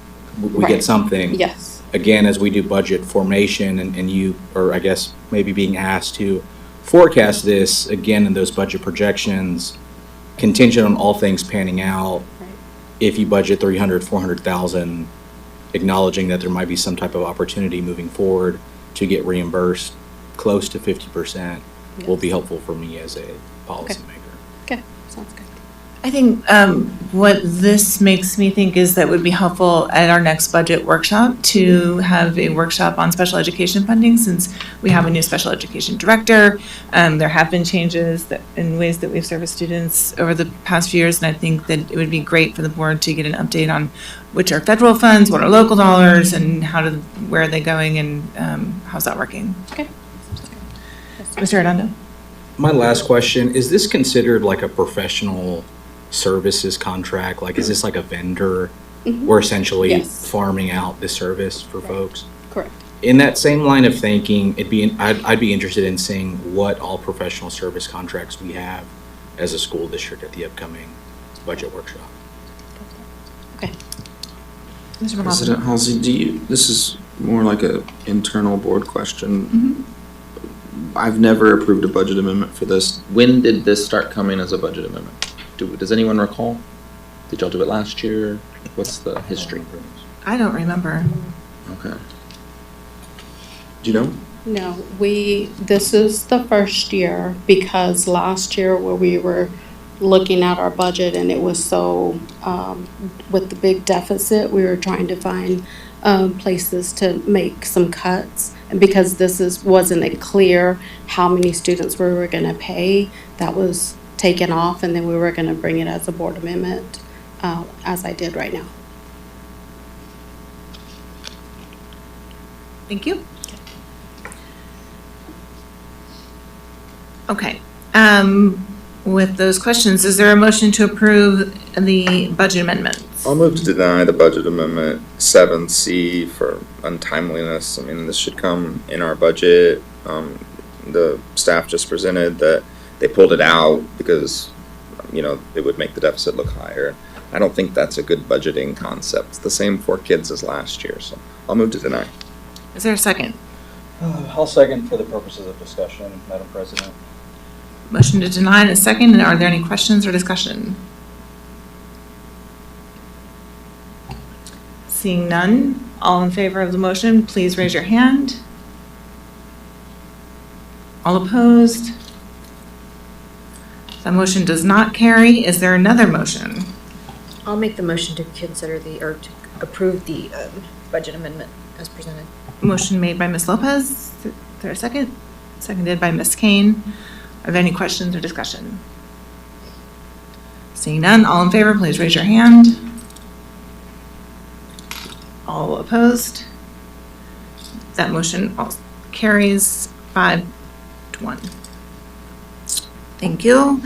Speaker 1: we
Speaker 3: Right.
Speaker 1: get something.
Speaker 3: Yes.
Speaker 1: Again, as we do budget formation and you, or I guess maybe being asked to forecast this again in those budget projections, contingent on all things panning out.
Speaker 3: Right.
Speaker 1: If you budget 300, 400,000, acknowledging that there might be some type of opportunity moving forward to get reimbursed close to 50% will be helpful for me as a policymaker.
Speaker 3: Okay, sounds good.
Speaker 4: I think what this makes me think is that would be helpful at our next budget workshop to have a workshop on special education funding, since we have a new special education director. There have been changes in ways that we've serviced students over the past few years, and I think that it would be great for the board to get an update on which are federal funds, what are local dollars, and where are they going, and how's that working?
Speaker 3: Okay.
Speaker 4: Mr. Redondo?
Speaker 1: My last question, is this considered like a professional services contract? Like, is this like a vendor?
Speaker 3: Mhm.
Speaker 1: We're essentially
Speaker 3: Yes.
Speaker 1: farming out the service for folks?
Speaker 3: Correct.
Speaker 1: In that same line of thinking, I'd be interested in seeing what all professional service contracts we have as a school district at the upcoming budget workshop.
Speaker 3: Okay.
Speaker 4: Mr.
Speaker 18: President Halsey, this is more like a internal board question. I've never approved a budget amendment for this. When did this start coming as a budget amendment? Does anyone recall? Did y'all do it last year? What's the history?
Speaker 4: I don't remember.
Speaker 18: Okay. Do you know?
Speaker 3: No, this is the first year, because last year where we were looking at our budget and it was so, with the big deficit, we were trying to find places to make some cuts. And because wasn't a clear how many students we were gonna pay, that was taken off, and then we were gonna bring it as a board amendment, as I did right now.
Speaker 4: Thank you. Okay. With those questions, is there a motion to approve the budget amendments?
Speaker 18: I'll move to deny the budget amendment 7C for untimeliness. I mean, this should come in our budget. The staff just presented that they pulled it out because, it would make the deficit look higher. I don't think that's a good budgeting concept. It's the same for kids as last year, so I'll move to deny.
Speaker 4: Is there a second?
Speaker 1: I'll second for the purposes of discussion, Madam President.
Speaker 4: Motion to deny and a second, and are there any questions or discussion? Seeing none, all in favor of the motion, please raise your hand. All opposed? The motion does not carry. Is there another motion?
Speaker 13: I'll make the motion to consider to approve the budget amendment as presented.
Speaker 4: Motion made by Ms. Lopez. Is there a second? Seconded by Ms. Kane. Are there any questions or discussion? Seeing none, all in favor, please raise your hand. All opposed? That motion carries 5-1. Thank you.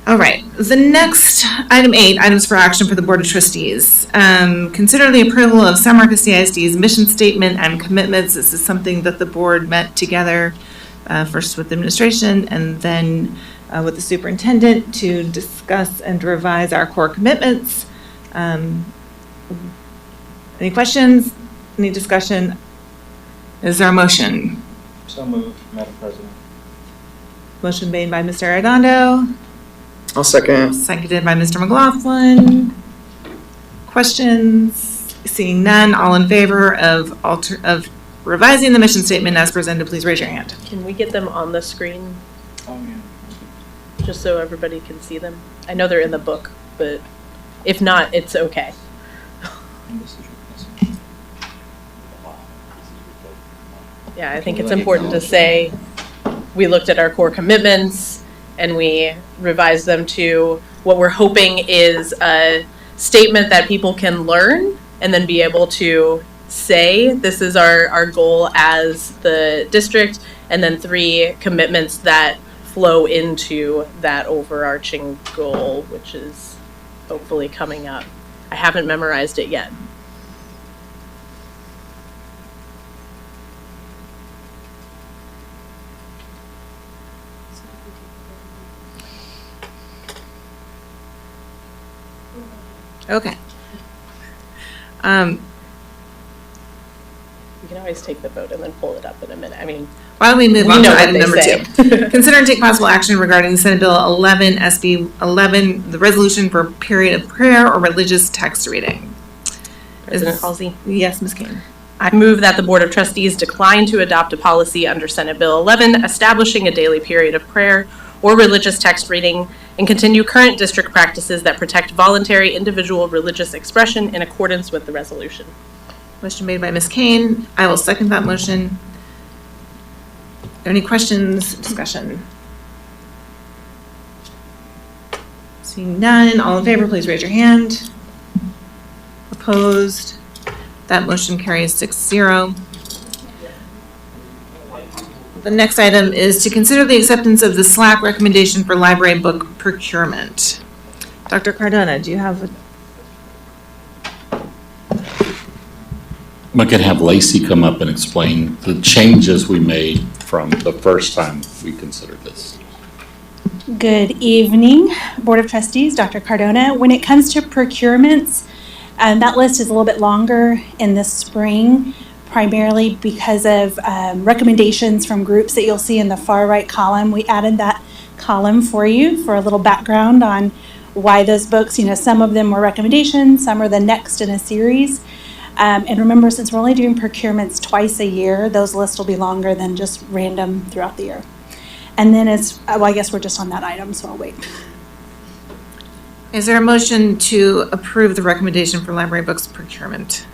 Speaker 4: All right, the next, item 8, items for action for the Board of Trustees. Consider the approval of San Marcos CISD's mission statement and commitments. This is something that the board met together first with the administration and then with the superintendent to discuss and revise our core commitments. Any questions? Any discussion? Is there a motion?
Speaker 1: So moved, Madam President.
Speaker 4: Motion made by Mr. Arredondo.
Speaker 18: I'll second.
Speaker 4: Seconded by Mr. McLaughlin. Questions? Seeing none, all in favor of revising the mission statement as presented, please raise your hand.
Speaker 16: Can we get them on the screen,
Speaker 1: Oh, yeah.
Speaker 16: just so everybody can see them? I know they're in the book, but if not, it's okay. Yeah, I think it's important to say, we looked at our core commitments and we revised them to what we're hoping is a statement that people can learn and then be able to say, this is our goal as the district, and then 3 commitments that flow into that overarching goal, which is hopefully coming up. I haven't memorized it yet.
Speaker 4: Okay.
Speaker 16: We can always take the vote and then pull it up in a minute. I mean,
Speaker 4: Why don't we move on to
Speaker 16: know what
Speaker 4: item
Speaker 16: they
Speaker 4: number
Speaker 16: say.
Speaker 4: 2? Consider and take possible action regarding Senate Bill 11, SB 11, the resolution for period of prayer or religious text reading.
Speaker 16: President Halsey?
Speaker 4: Yes, Ms. Kane.
Speaker 16: I move that the Board of Trustees decline to adopt a policy under Senate Bill 11 establishing a daily period of prayer or religious text reading and continue current district practices that protect voluntary individual religious expression in accordance with the resolution.
Speaker 4: Motion made by Ms. Kane. I will second that motion. Are there any questions, discussion? Seeing none, all in favor, please raise your hand. Opposed? That motion carries 6-0. The next item is to consider the acceptance of the SLAC recommendation for library book procurement. Dr. Cardona, do you have a
Speaker 11: I could have Lacey come up and explain the changes we made from the first time we considered this.
Speaker 2: Good evening, Board of Trustees, Dr. Cardona. When it comes to procurements, that list is a little bit longer in the spring, primarily because of recommendations from groups that you'll see in the far right column. We added that column for you for a little background on why those books, some of them were recommendations, some are the next in a series. And remember, since we're only doing procurements twice a year, those lists will be longer than just random throughout the year. And then I guess we're just on that item, so I'll wait.
Speaker 4: Is there a motion to approve the recommendation for library books procurement?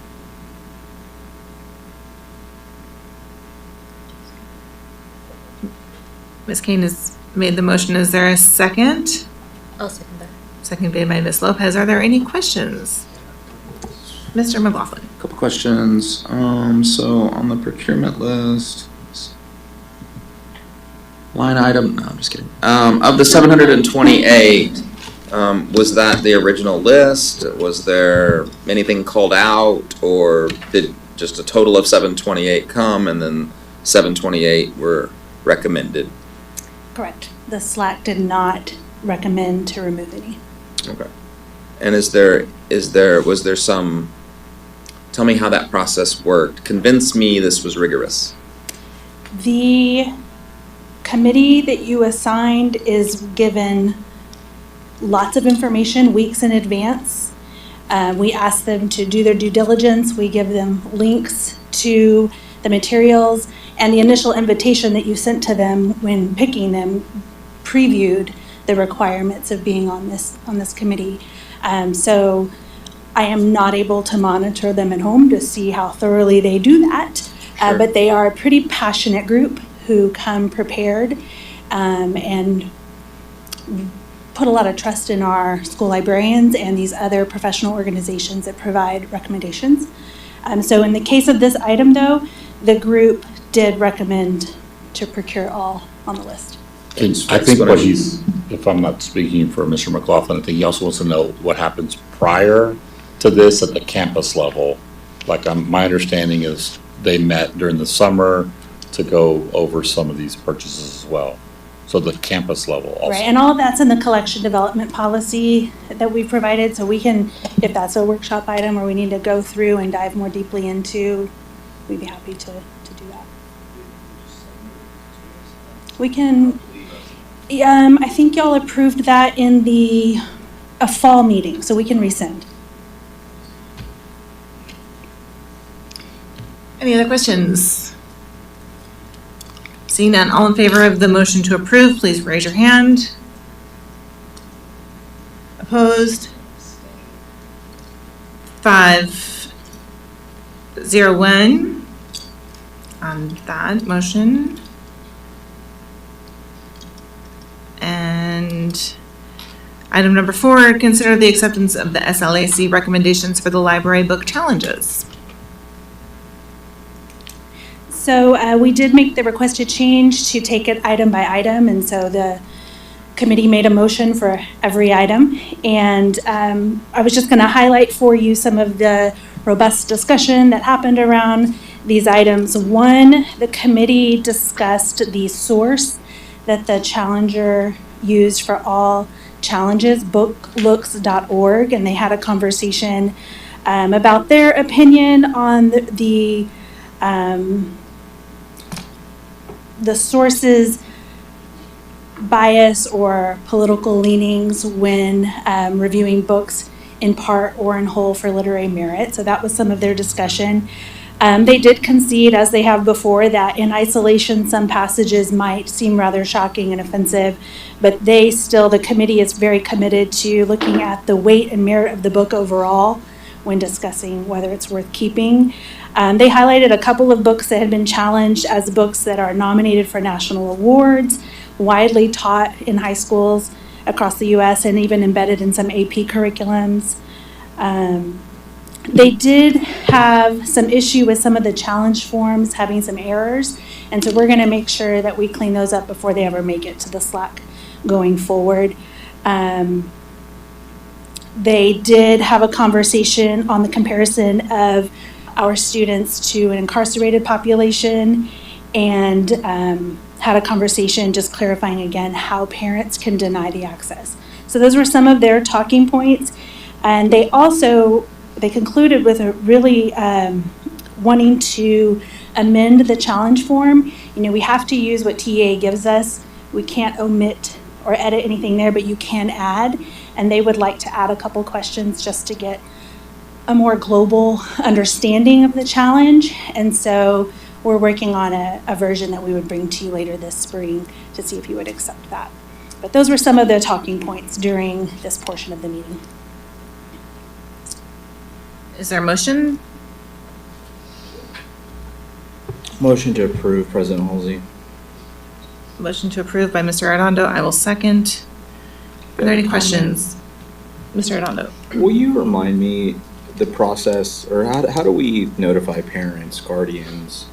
Speaker 4: Ms. Kane has made the motion. Is there a second?
Speaker 13: I'll second that.
Speaker 4: Second made by Ms. Lopez. Are there any questions? Mr. McLaughlin.
Speaker 18: Couple questions. So on the procurement list, Line item, no, I'm just kidding. Of the 728, was that the original list? Was there anything called out, or did just a total of 728 come and then 728 were recommended?
Speaker 2: Correct. The SLAC did not recommend to remove any.
Speaker 18: Okay. And was there some, tell me how that process worked. Convince me this was rigorous.
Speaker 2: The committee that you assigned is given lots of information weeks in advance. We ask them to do their due diligence. We give them links to the materials, and the initial invitation that you sent to them when picking them previewed the requirements of being on this committee. So I am not able to monitor them at home to see how thoroughly they do that, but they are a pretty passionate group who come prepared and put a lot of trust in our school librarians and these other professional organizations that provide recommendations. So in the case of this item, though, the group did recommend to procure all on the list.
Speaker 11: I think what he's, if I'm not speaking for Mr. McLaughlin, I think he also wants to know what happens prior to this at the campus level. Like my understanding is they met during the summer to go over some of these purchases as well. So the campus level also.
Speaker 2: Right, and all of that's in the collection development policy that we've provided, so we can, if that's a workshop item or we need to go through and dive more deeply into, we'd be happy to do that. We can, I think y'all approved that in a fall meeting, so we can resend.
Speaker 4: Any other questions? Seeing none, all in favor of the motion to approve, please raise your hand. Opposed? 501 on that motion. And item number 4, consider the acceptance of the SLAC recommendations for the library book challenges.
Speaker 2: So we did make the requested change to take it item by item, and so the committee made a motion for every item. And I was just going to highlight for you some of the robust discussion that happened around these items. One, the committee discussed the source that the challenger used for all challenges, booklooks.org, and they had a conversation about their opinion on the source's bias or political leanings when reviewing books in part or in whole for literary merit. So that was some of their discussion. They did concede, as they have before, that in isolation some passages might seem rather shocking and offensive, but the committee is very committed to looking at the weight and merit of the book overall when discussing whether it's worth keeping. They highlighted a couple of books that had been challenged as books that are nominated for national awards, widely taught in high schools across the U.S. and even embedded in some AP curriculums. They did have some issue with some of the challenge forms having some errors, and so we're going to make sure that we clean those up before they ever make it to the SLAC going forward. They did have a conversation on the comparison of our students to an incarcerated population, and had a conversation just clarifying again how parents can deny the access. So those were some of their talking points, and they concluded with a really wanting to amend the challenge form. We have to use what TEA gives us. We can't omit or edit anything there, but you can add, and they would like to add a couple questions just to get a more global understanding of the challenge. And so we're working on a version that we would bring to you later this spring to see if you would accept that. But those were some of the talking points during this portion of the meeting.
Speaker 4: Is there a motion?
Speaker 1: Motion to approve, President Halsey.
Speaker 4: Motion to approve by Mr. Arredondo. I will second. Are there any questions? Mr. Arredondo.
Speaker 1: Will you remind me the process, or how do we notify parents, guardians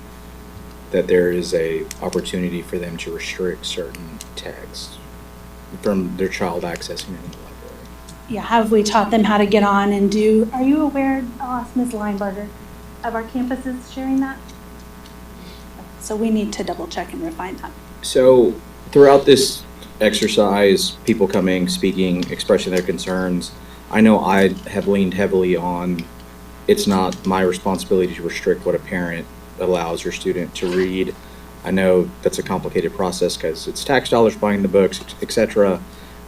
Speaker 1: that there is a opportunity for them to restrict certain texts from their child accessing it in the library.
Speaker 2: Yeah, have we taught them how to get on and do, are you aware, I'll ask Ms. Linebarger, of our campuses sharing that? So we need to double check and refine that.
Speaker 1: So throughout this exercise, people coming, speaking, expressing their concerns, I know I have leaned heavily on it's not my responsibility to restrict what a parent allows your student to read. I know that's a complicated process because it's tax dollars buying the books, etc.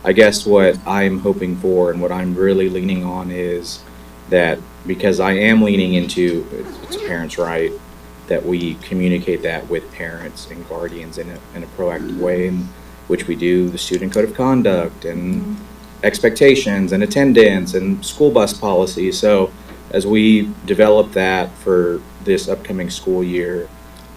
Speaker 1: I guess what I'm hoping for and what I'm really leaning on is that because I am leaning into it's a parent's right, that we communicate that with parents and guardians in a proactive way, in which we do the student code of conduct and expectations and attendance and school bus policy. So as we develop that for this upcoming school year,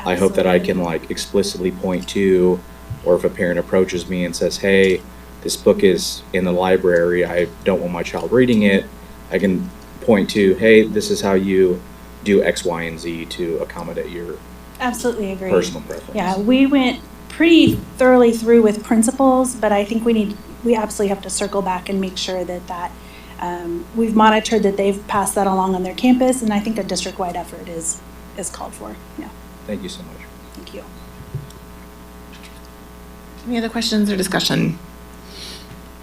Speaker 1: I hope that I can like explicitly point to, or if a parent approaches me and says, hey, this book is in the library, I don't want my child reading it, I can point to, hey, this is how you do X, Y, and Z to accommodate your
Speaker 2: Absolutely agree.
Speaker 1: personal preference.
Speaker 2: Yeah, we went pretty thoroughly through with principals, but I think we absolutely have to circle back and make sure that we've monitored that they've passed that along on their campus, and I think a district-wide effort is called for. Yeah.
Speaker 1: Thank you so much.
Speaker 2: Thank you.
Speaker 4: Any other questions or discussion?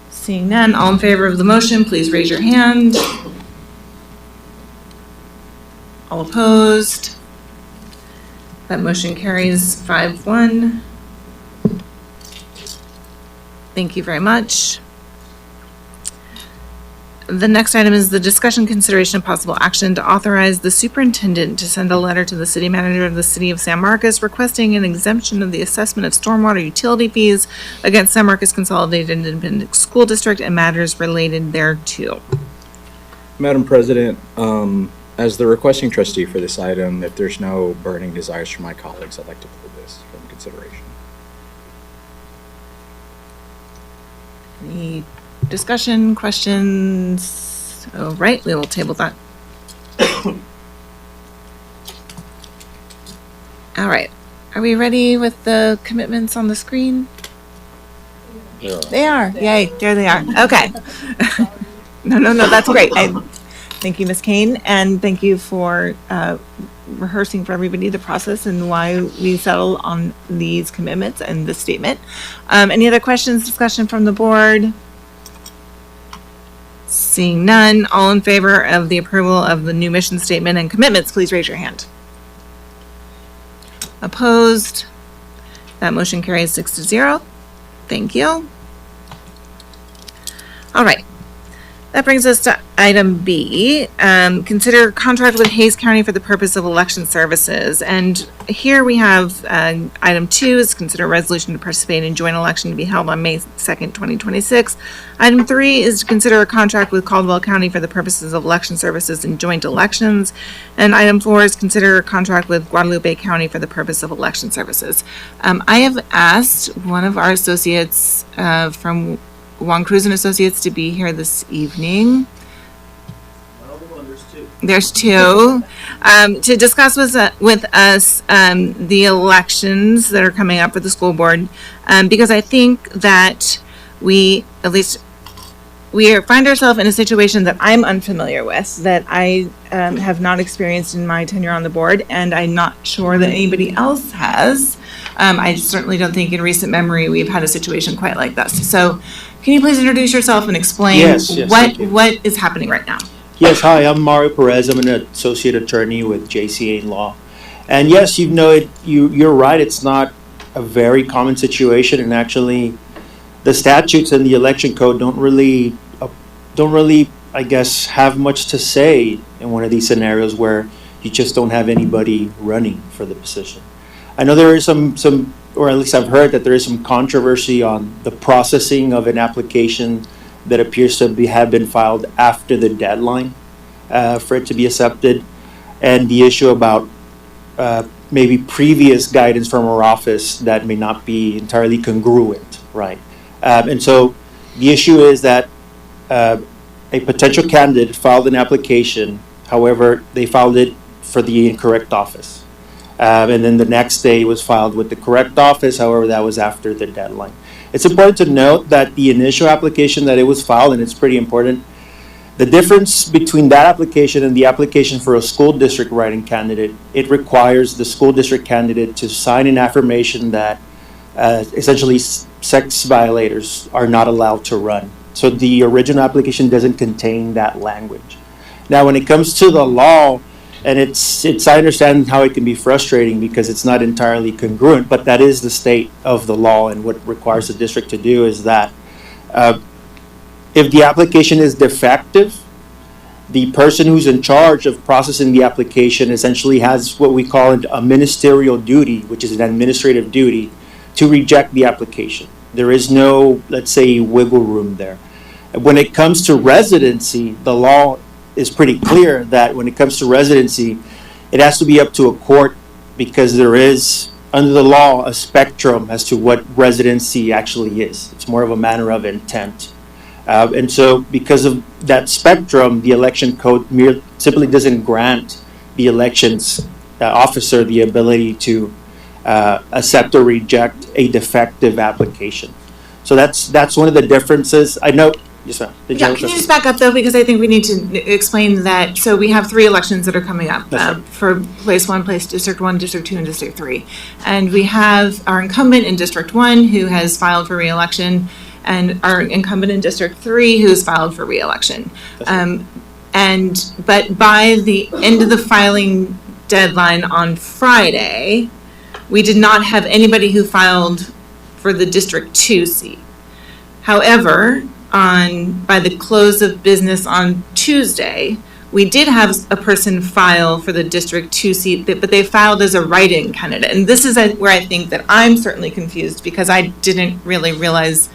Speaker 4: Seeing none, all in favor of the motion, please raise your hand. All opposed? That motion carries 5-1. Thank you very much. The next item is the discussion, consideration, and possible action to authorize the superintendent to send a letter to the city manager of the city of San Marcos requesting an exemption of the assessment of stormwater utility fees against San Marcos Consolidated Independent School District and matters related thereto.
Speaker 1: Madam President, as the requesting trustee for this item, if there's no burning desires from my colleagues, I'd like to pull this from consideration.
Speaker 4: Any discussion, questions? All right, we will table that. All right, are we ready with the commitments on the screen?
Speaker 11: Yeah.
Speaker 4: They are, yay, there they are, okay. No, that's great. Thank you, Ms. Kane, and thank you for rehearsing for everybody the process and why we settle on these commitments and the statement. Any other questions, discussion from the board? Seeing none, all in favor of the approval of the new mission statement and commitments, please raise your hand. Opposed? That motion carries 6-0. Thank you. All right. That brings us to item B, consider contract with Hayes County for the purpose of election services. And here we have item 2 is consider resolution to participate in joint election to be held on May 2nd, 2026. Item 3 is to consider a contract with Caldwell County for the purposes of election services and joint elections. And item 4 is consider a contract with Guadalupe County for the purpose of election services. I have asked one of our associates from Juan Cruz and Associates to be here this evening. There's two. To discuss with us the elections that are coming up for the school board, because I think that we find ourselves in a situation that I'm unfamiliar with, that I have not experienced in my tenure on the board, and I'm not sure that anybody else has. I certainly don't think in recent memory we've had a situation quite like this. So can you please introduce yourself and explain what is happening right now?
Speaker 6: Yes, hi, I'm Mario Perez. I'm an associate attorney with JCA Law. And yes, you're right, it's not a very common situation, and actually the statutes and the election code don't really, I guess, have much to say in one of these scenarios where you just don't have anybody running for the position. I know there is some, or at least I've heard that there is some controversy on the processing of an application that appears to have been filed after the deadline for it to be accepted, and the issue about maybe previous guidance from our office that may not be entirely congruent, right? And so the issue is that a potential candidate filed an application, however, they filed it for the incorrect office. And then the next day it was filed with the correct office, however, that was after the deadline. It's important to note that the initial application that it was filed, and it's pretty important, the difference between that application and the application for a school district writing candidate, it requires the school district candidate to sign an affirmation that essentially sex violators are not allowed to run. So the original application doesn't contain that language. Now, when it comes to the law, and I understand how it can be frustrating because it's not entirely congruent, but that is the state of the law, and what requires the district to do is that if the application is defective, the person who's in charge of processing the application essentially has what we call a ministerial duty, which is an administrative duty, to reject the application. There is no, let's say, wiggle room there. When it comes to residency, the law is pretty clear that when it comes to residency, it has to be up to a court because there is, under the law, a spectrum as to what residency actually is. It's more of a matter of intent. And so because of that spectrum, the election code simply doesn't grant the elections officer the ability to accept or reject a defective application. So that's one of the differences. I know. Yes, ma'am.
Speaker 4: Yeah, can you just back up though, because I think we need to explain that. So we have 3 elections that are coming up for Place 1, Place District 1, District 2, and District 3. And we have our incumbent in District 1 who has filed for re-election, and our incumbent in District 3 who has filed for re-election. But by the end of the filing deadline on Friday, we did not have anybody who filed for the District 2 seat. However, by the close of business on Tuesday, we did have a person file for the District 2 seat, but they filed as a write-in candidate. And this is where I think that I'm certainly confused, because I didn't really realize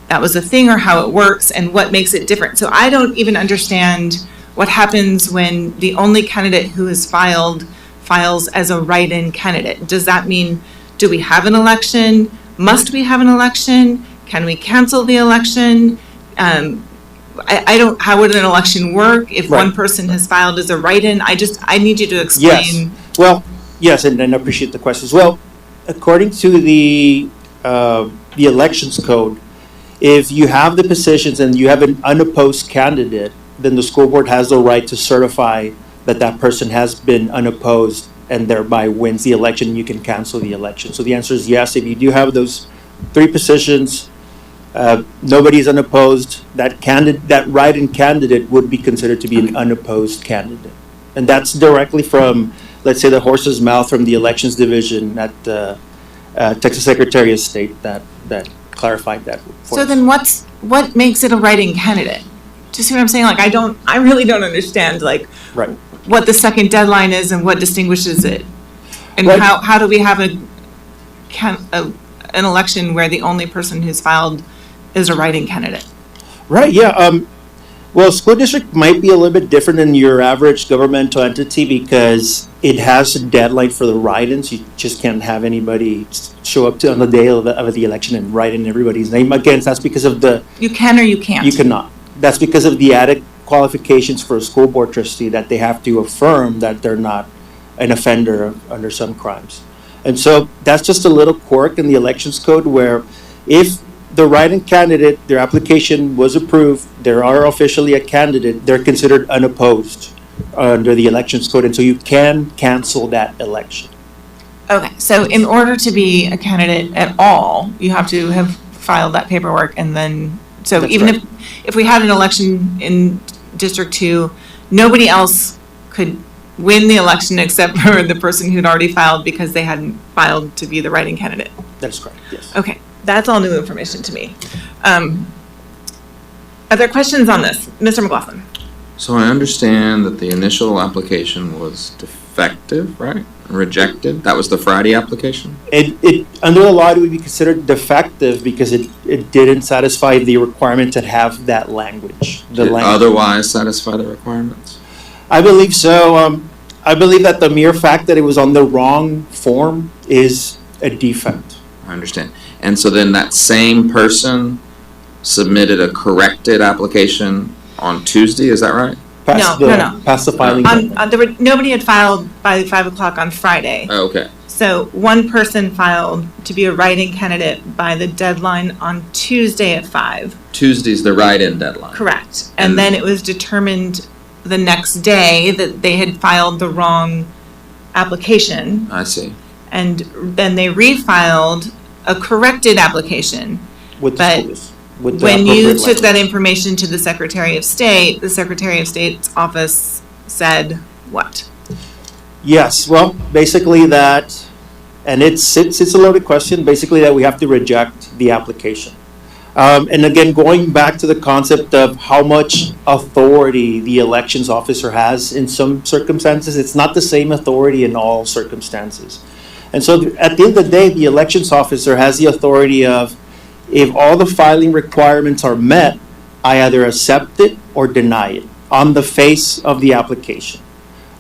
Speaker 4: that was a thing or how it works and what makes it different. So I don't even understand what happens when the only candidate who has files as a write-in candidate. Does that mean, do we have an election? Must we have an election? Can we cancel the election? How would an election work if one person has filed as a write-in? I need you to explain.
Speaker 6: Yes. Well, yes, and I appreciate the questions. Well, according to the elections code, if you have the positions and you have an unopposed candidate, then the school board has the right to certify that that person has been unopposed and thereby wins the election. You can cancel the election. So the answer is yes. If you do have those 3 positions, nobody is unopposed, that write-in candidate would be considered to be an unopposed candidate. And that's directly from, let's say, the horse's mouth from the elections division at the Texas Secretary of State that clarified that.
Speaker 4: So then what makes it a write-in candidate? Do you see what I'm saying? Like, I really don't understand, like,
Speaker 6: right,
Speaker 4: what the second deadline is and what distinguishes it. And
Speaker 6: Right.
Speaker 4: how do we have an election where the only person who's filed is a write-in candidate?
Speaker 6: Right, yeah. Well, school district might be a little bit different than your average governmental entity because it has a deadline for the write-ins. You just can't have anybody show up on the day of the election and write in everybody's name. Again, that's because of the...
Speaker 4: You can or you can't?
Speaker 6: You cannot. That's because of the added qualifications for a school board trustee that they have to affirm that they're not an offender under some crimes. And so that's just a little quirk in the elections code where if the write-in candidate, their application was approved, they are officially a candidate, they're considered unopposed under the elections code, and so you can cancel that election.
Speaker 4: Okay, so in order to be a candidate at all, you have to have filed that paperwork, and then, so
Speaker 6: That's
Speaker 4: even
Speaker 6: right.
Speaker 4: if we had an election in District 2, nobody else could win the election except for the person who'd already filed because they hadn't filed to be the write-in candidate.
Speaker 6: That's correct, yes.
Speaker 4: Okay, that's all new information to me. Are there questions on this? Mr. McLaughlin?
Speaker 18: So I understand that the initial application was defective, right? Rejected. That was the Friday application?
Speaker 6: It under the law, it would be considered defective because it didn't satisfy the requirement to have that language.
Speaker 18: Did it otherwise satisfy the requirements?
Speaker 6: I believe so. I believe that the mere fact that it was on the wrong form is a defect.
Speaker 18: I understand. And so then that same person submitted a corrected application on Tuesday, is that right?
Speaker 6: past
Speaker 4: No.
Speaker 6: past the filing deadline.
Speaker 4: Nobody had filed by 5 o'clock on Friday.
Speaker 18: Oh, okay.
Speaker 4: So one person filed to be a write-in candidate by the deadline on Tuesday at 5.
Speaker 18: Tuesday's the write-in deadline.
Speaker 4: Correct. And then it was determined the next day that they had filed the wrong application.
Speaker 18: I see.
Speaker 4: And then they refiled a corrected application.
Speaker 6: With the
Speaker 4: But
Speaker 6: schools, with the
Speaker 4: when you
Speaker 6: appropriate
Speaker 4: took that information to the Secretary of State, the Secretary of State's office said what?
Speaker 6: Yes, well, basically that, and it's a loaded question, basically that we have to reject the application. And again, going back to the concept of how much authority the elections officer has in some circumstances, it's not the same authority in all circumstances. And so at the end of the day, the elections officer has the authority of, if all the filing requirements are met, I either accept it or deny it on the face of the application.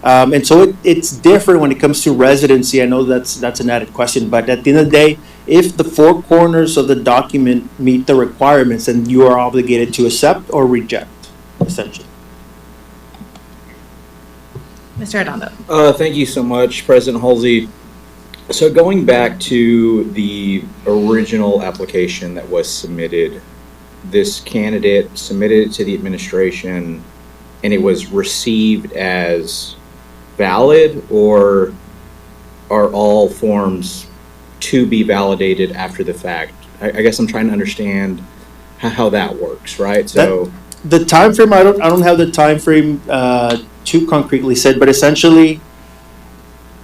Speaker 6: And so it's different when it comes to residency. I know that's an added question, but at the end of the day, if the four corners of the document meet the requirements, then you are obligated to accept or reject, essentially.
Speaker 4: Mr. Arredondo.
Speaker 1: Thank you so much, President Halsey. So going back to the original application that was submitted, this candidate submitted it to the administration and it was received as valid, or are all forms to be validated after the fact? I guess I'm trying to understand how that works, right? So
Speaker 6: the time frame, I don't have the time frame too concretely said, but essentially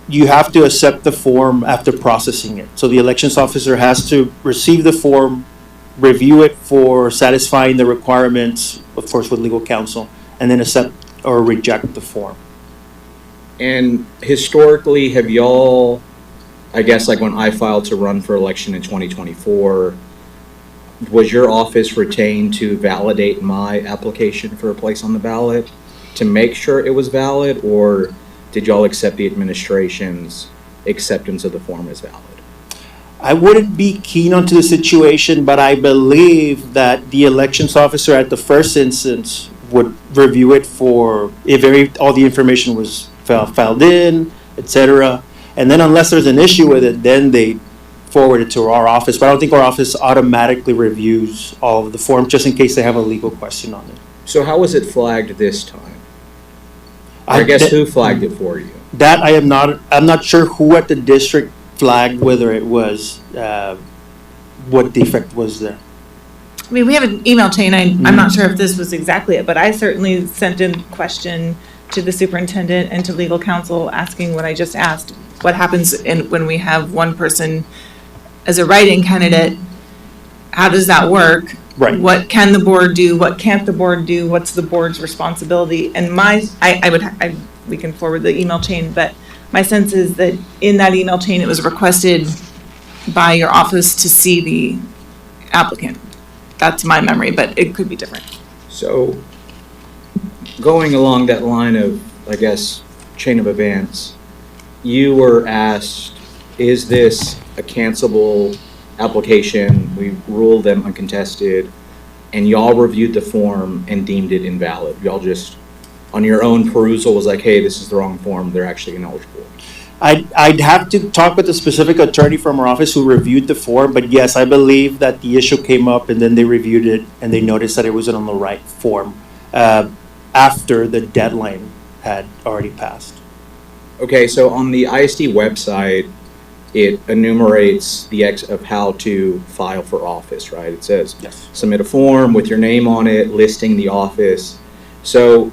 Speaker 6: you have to accept the form after processing it. So the elections officer has to receive the form, review it for satisfying the requirements, of course with legal counsel, and then accept or reject the form.
Speaker 1: And historically, have y'all, I guess like when I filed to run for election in 2024, was your office retained to validate my application for a place on the ballot to make sure it was valid, or did y'all accept the administration's acceptance of the form as valid?
Speaker 6: I wouldn't be keen onto the situation, but I believe that the elections officer at the first instance would review it for if all the information was filed in, etc. And then unless there's an issue with it, then they forward it to our office. But I don't think our office automatically reviews all of the forms just in case they have a legal question on it.
Speaker 1: So how was it flagged this time? I guess who flagged it for you?
Speaker 6: That I'm not sure who at the district flagged whether it was, what defect was there.
Speaker 4: I mean, we have an email chain. I'm not sure if this was exactly it, but I certainly sent in question to the superintendent and to legal counsel asking what I just asked. What happens when we have one person as a write-in candidate? How does that work?
Speaker 6: Right.
Speaker 4: What can the board do? What can't the board do? What's the board's responsibility? And we can forward the email chain, but my sense is that in that email chain, it was requested by your office to see the applicant. That's my memory, but it could be different.
Speaker 1: So going along that line of, I guess, chain of events, you were asked, is this a cancelable application? We ruled them uncontested, and y'all reviewed the form and deemed it invalid. Y'all just, on your own perusal, was like, hey, this is the wrong form, they're actually ineligible.
Speaker 6: I'd have to talk with the specific attorney from our office who reviewed the form, but yes, I believe that the issue came up and then they reviewed it and they noticed that it wasn't on the right form after the deadline had already passed.
Speaker 1: Okay, so on the ISD website, it enumerates the of how to file for office, right? It says,
Speaker 6: yes,
Speaker 1: submit a form with your name on it, listing the office. So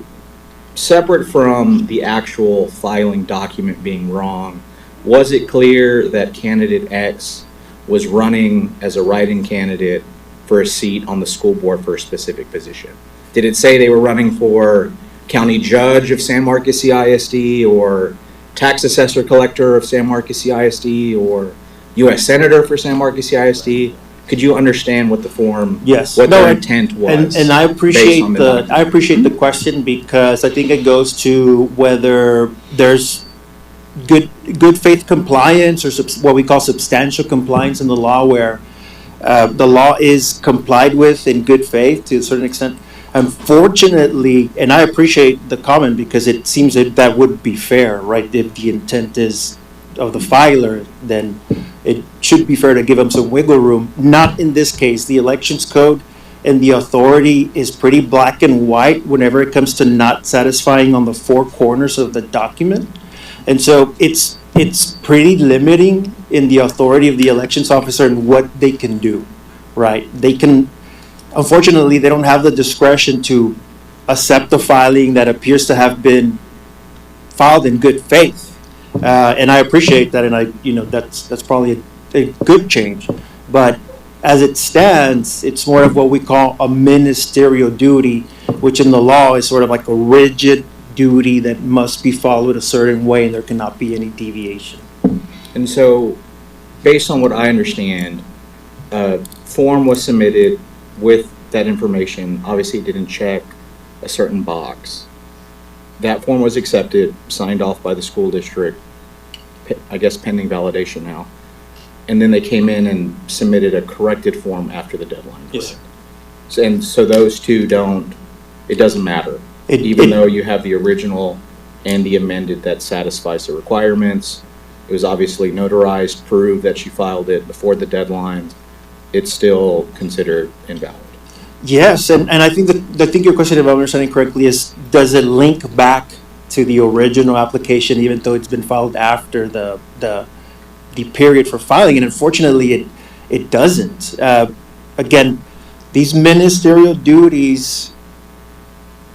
Speaker 1: separate from the actual filing document being wrong, was it clear that candidate X was running as a write-in candidate for a seat on the school board for a specific position? Did it say they were running for county judge of San Marcos CISD, or tax assessor collector of San Marcos CISD, or U.S. Senator for San Marcos CISD? Could you understand what the form,
Speaker 6: yes,
Speaker 1: what their intent was?
Speaker 6: And I appreciate the question, because I think it goes to whether there's good faith compliance or what we call substantial compliance in the law, where the law is complied with in good faith to a certain extent. Unfortunately, and I appreciate the comment because it seems that that would be fair, right? If the intent is of the filer, then it should be fair to give them some wiggle room. Not in this case. The elections code and the authority is pretty black and white whenever it comes to not satisfying on the four corners of the document. And so it's pretty limiting in the authority of the elections officer and what they can do, right? They can, unfortunately, they don't have the discretion to accept a filing that appears to have been filed in good faith. And I appreciate that, and that's probably a good change. But as it stands, it's more of what we call a ministerial duty, which in the law is sort of like a rigid duty that must be followed a certain way, and there cannot be any deviation.
Speaker 1: And so, based on what I understand, a form was submitted with that information. Obviously, it didn't check a certain box. That form was accepted, signed off by the school district, I guess pending validation now. And then they came in and submitted a corrected form after the deadline.
Speaker 6: Yes.
Speaker 1: And so those two it doesn't matter. Even though you have the original and the amended that satisfies the requirements, it was obviously notarized, proved that she filed it before the deadline, it's still considered invalid.
Speaker 6: Yes, and I think your question, if I'm understanding correctly, is does it link back to the original application even though it's been filed after the period for filing? And unfortunately, it doesn't. Again, these ministerial duties,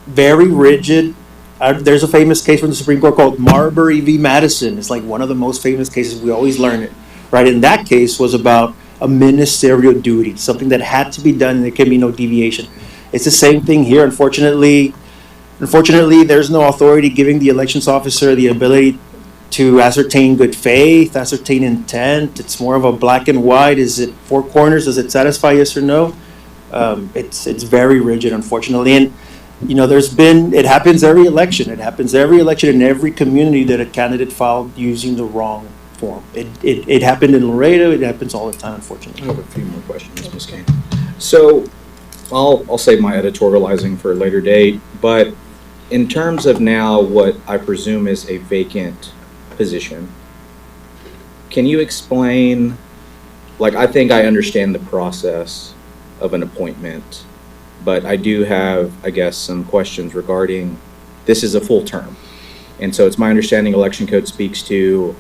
Speaker 6: very rigid. There's a famous case from the Supreme Court called Marbury v. Madison. It's like one of the most famous cases. We always learn it, right? And that case was about a ministerial duty, something that had to be done, and there can be no deviation. It's the same thing here. Unfortunately, there's no authority giving the elections officer the ability to ascertain good faith, ascertain intent. It's more of a black and white. Is it four corners? Does it satisfy yes or no? It's very rigid, unfortunately. And it happens every election. It happens every election in every community that a candidate filed using the wrong form. It happened in Laredo. It happens all the time, unfortunately.
Speaker 1: I have a few more questions, Ms. Kane. So I'll save my editorializing for a later date, but in terms of now what I presume is a vacant position, can you explain, I think I understand the process of an appointment, but I do have, I guess, some questions regarding, this is a full term. And so it's my understanding election code speaks to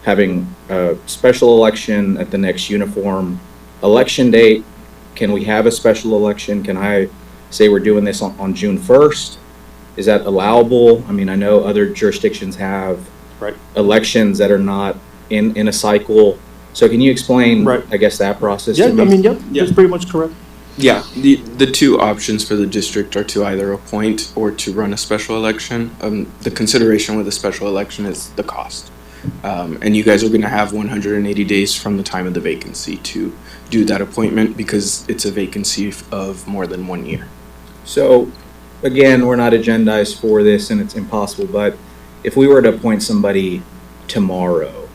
Speaker 1: having a special election at the next uniform election date. Can we have a special election? Can I say we're doing this on June 1st? Is that allowable? I mean, I know other jurisdictions have elections that are not in a cycle. So can you explain, I guess, that process to me?
Speaker 6: That's pretty much correct.
Speaker 7: Yeah, the two options for the district are to either appoint or to run a special election. The consideration with a special election is the cost. And you guys are going to have 180 days from the time of the vacancy to do that appointment because it's a vacancy of more than 1 year.
Speaker 1: So, again, we're not agendized for this and it's impossible, but if we were to appoint somebody tomorrow,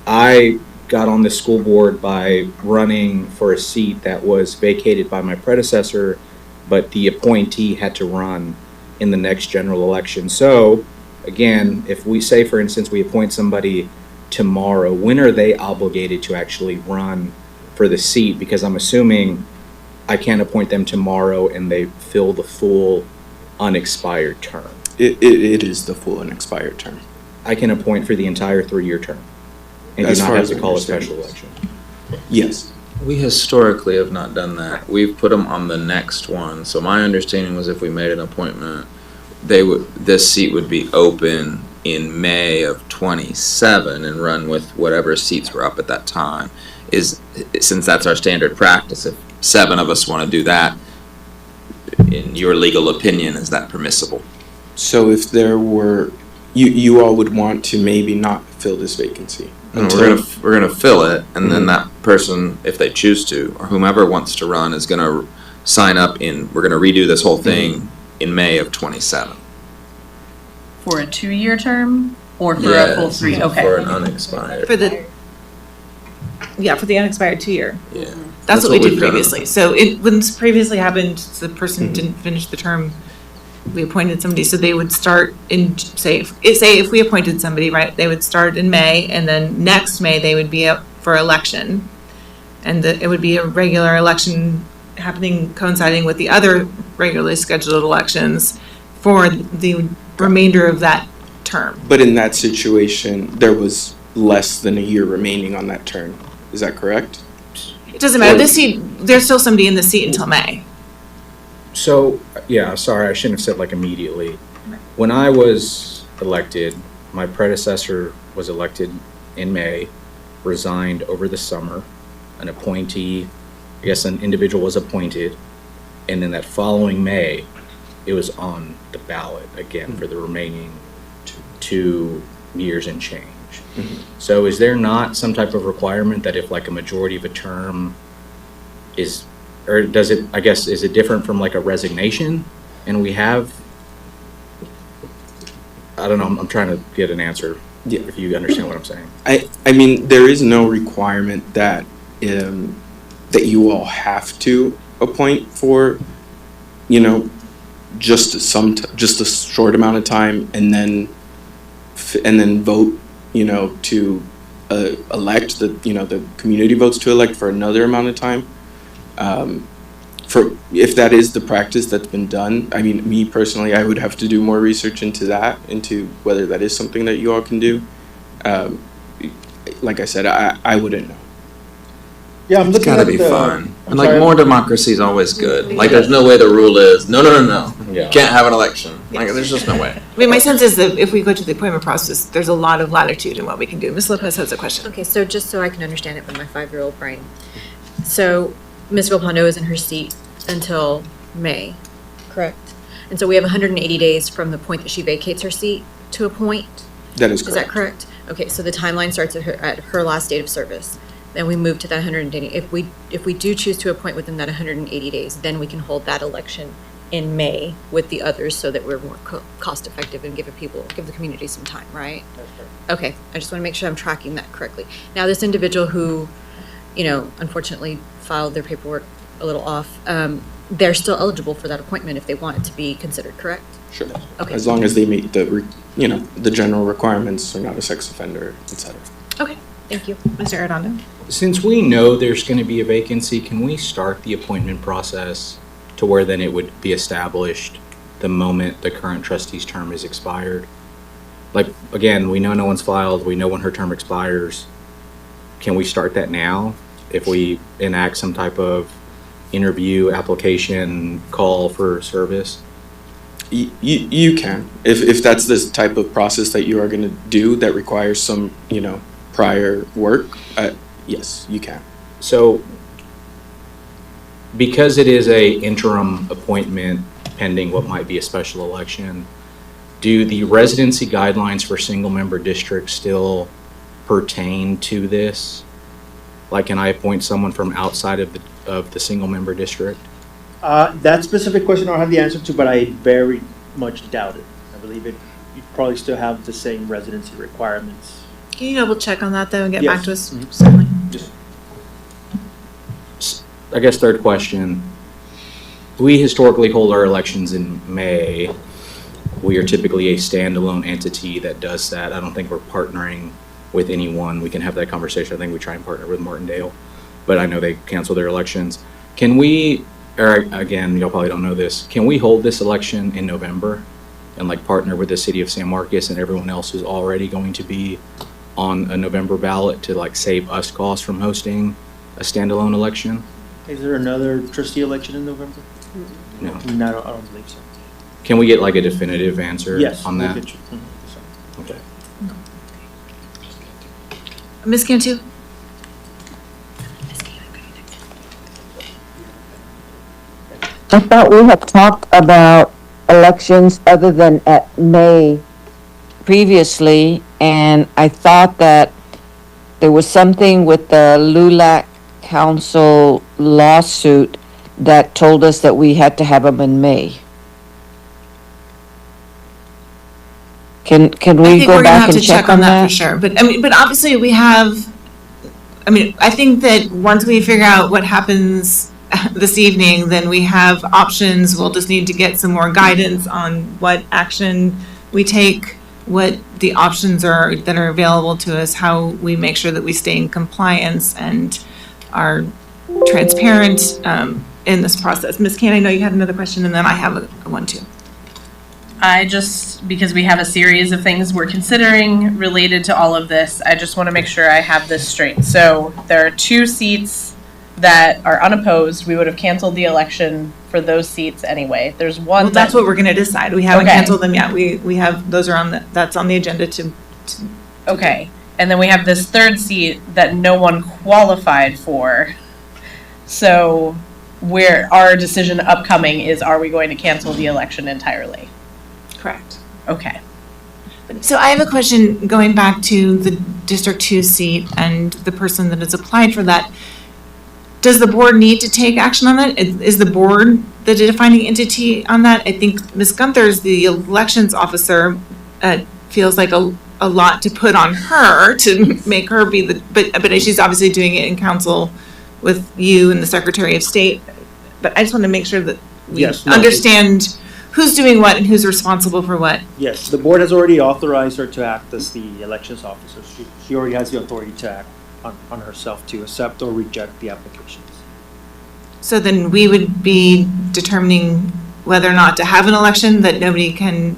Speaker 1: I got on the school board by running for a seat that was vacated by my predecessor, but the appointee had to run in the next general election. So, again, if we say, for instance, we appoint somebody tomorrow, when are they obligated to actually run for the seat? Because I'm assuming I can't appoint them tomorrow and they fill the full unexpired term.
Speaker 7: It is the full unexpired term.
Speaker 1: I can appoint for the entire 3-year term and do not have to call a special election.
Speaker 7: Yes.
Speaker 18: We historically have not done that. We've put them on the next one. So my understanding was if we made an appointment, this seat would be open in May of 27 and run with whatever seats were up at that time. Since that's our standard practice, if 7 of us want to do that, in your legal opinion, is that permissible?
Speaker 7: So if there were, you all would want to maybe not fill this vacancy.
Speaker 18: We're gonna fill it, and then that person, if they choose to, or whomever wants to run, is gonna sign up we're gonna redo this whole thing in May of 27.
Speaker 16: For a 2-year term or for a full 3? Okay.
Speaker 18: For an unexpired.
Speaker 4: For the unexpired 2-year.
Speaker 18: Yeah.
Speaker 4: That's what we did
Speaker 18: we've done.
Speaker 4: previously. So when this previously happened, the person didn't finish the term, we appointed somebody, so they would start in, say if we appointed somebody, right, they would start in May, and then next May, they would be up for election. And it would be a regular election happening, coinciding with the other regularly scheduled elections for the remainder of that term.
Speaker 7: But in that situation, there was less than a year remaining on that term. Is that correct?
Speaker 4: It doesn't matter, this seat, there's still somebody in the seat until May.
Speaker 1: So, yeah, sorry, I shouldn't have said like immediately. When I was elected, my predecessor was elected in May, resigned over the summer. An appointee, I guess an individual was appointed, and then that following May, it was on the ballot again for the remaining 2 years and change. So is there not some type of requirement that if like a majority of a term is, or does it, I guess, is it different from like a resignation? And we have, I don't know, I'm trying to get an answer, if you understand what I'm saying.
Speaker 7: I mean, there is no requirement that that you all have to appoint for, you know, just a short amount of time, and then vote, you know, to elect the community votes to elect for another amount of time. For if that is the practice that's been done, I mean, me personally, I would have to do more research into that, into whether that is something that you all can do. Like I said, I wouldn't know.
Speaker 14: Yeah, I'm
Speaker 18: It's
Speaker 14: looking
Speaker 18: gotta
Speaker 14: at
Speaker 18: be
Speaker 14: the-
Speaker 18: fun.
Speaker 14: I'm
Speaker 18: And like
Speaker 14: sorry.
Speaker 18: more democracy is always good. Like there's no way the rule is, no.
Speaker 1: Yeah.
Speaker 18: You can't have an election. Like there's just no way.
Speaker 4: I mean, my sense is that if we go to the appointment process, there's a lot of latitude in what we can do. Ms. Lopez has a question.
Speaker 13: Okay, so just so I can understand it with my 5-year-old brain. So Ms. Vilpano is in her seat until May, correct? And so we have 180 days from the point that she vacates her seat to appoint?
Speaker 7: That is
Speaker 13: Is that correct? Okay, so the timeline starts at her last date of service. Then we move to that 180. If we do choose to appoint within that 180 days, then we can hold that election in May with the others so that we're more cost effective and give the community some time, right? Okay, I just want to make sure I'm tracking that correctly. Now, this individual who, you know, unfortunately filed their paperwork a little off, they're still eligible for that appointment if they want it to be considered, correct?
Speaker 7: Sure.
Speaker 13: Okay.
Speaker 7: As long as they meet the general requirements, are not a sex offender, etc.
Speaker 13: Okay, thank you.
Speaker 4: Mr. Arredondo?
Speaker 1: Since we know there's going to be a vacancy, can we start the appointment process to where then it would be established the moment the current trustee's term is expired? Like, again, we know no one's filed, we know when her term expires. Can we start that now if we enact some type of interview, application, call for service?
Speaker 7: You can, if that's the type of process that you are going to do that requires some, prior work. Yes, you can.
Speaker 1: So, because it is a interim appointment pending what might be a special election, do the residency guidelines for single-member districts still pertain to this? Like, can I appoint someone from outside of the single-member district?
Speaker 6: That specific question I don't have the answer to, but I very much doubt it. I believe you probably still have the same residency requirements.
Speaker 4: Can you double check on that though and get back to us?
Speaker 6: Yes.
Speaker 4: Certainly.
Speaker 1: I guess third question. We historically hold our elections in May. We are typically a standalone entity that does that. I don't think we're partnering with anyone. We can have that conversation. I think we try and partner with Martindale, but I know they cancel their elections. Can we, or again, y'all probably don't know this, can we hold this election in November and like partner with the city of San Marcos and everyone else who's already going to be on a November ballot to like save us costs from hosting a standalone election?
Speaker 6: Is there another trustee election in November?
Speaker 1: No.
Speaker 6: No, I don't believe so.
Speaker 1: Can we get like a definitive answer
Speaker 6: Yes.
Speaker 1: on
Speaker 6: we'll
Speaker 1: that?
Speaker 6: get you.
Speaker 1: Okay.
Speaker 4: Ms. Cantu?
Speaker 20: I thought we had talked about elections other than at May previously, and I thought that there was something with the LULAC Council lawsuit that told us that we had to have them in May. Can
Speaker 4: I
Speaker 20: we
Speaker 4: think
Speaker 20: go
Speaker 4: we're gonna
Speaker 20: back
Speaker 4: have
Speaker 20: and
Speaker 4: to check on that for sure. But I mean, but obviously we have I mean, I think that once we figure out what happens this evening, then we have options. We'll just need to get some more guidance on what action we take, what the options are that are available to us, how we make sure that we stay in compliance and are transparent in this process. Ms. Kane, I know you had another question, and then I have one too.
Speaker 16: I just, because we have a series of things we're considering related to all of this, I just want to make sure I have this straight. So there are 2 seats that are unopposed. We would have canceled the election for those seats anyway. There's one.
Speaker 4: Well, that's what we're gonna decide. We haven't
Speaker 16: Okay.
Speaker 4: canceled them yet. We have, those are that's on the agenda to.
Speaker 16: Okay. And then we have this 3rd seat that no one qualified for. So where our decision upcoming is, are we going to cancel the election entirely?
Speaker 4: Correct.
Speaker 16: Okay.
Speaker 4: So I have a question going back to the District 2 seat and the person that has applied for that. Does the board need to take action on that? Is the board the defining entity on that? I think Ms. Gunther is the elections officer. Feels like a lot to put on her to make her be but she's obviously doing it in council with you and the Secretary of State. But I just want to make sure that we
Speaker 6: Yes, no,
Speaker 4: understand who's doing what and who's responsible for what.
Speaker 6: Yes, the board has already authorized her to act as the elections officer. She already has the authority to act on herself to accept or reject the applications.
Speaker 4: So then we would be determining whether or not to have an election that nobody can,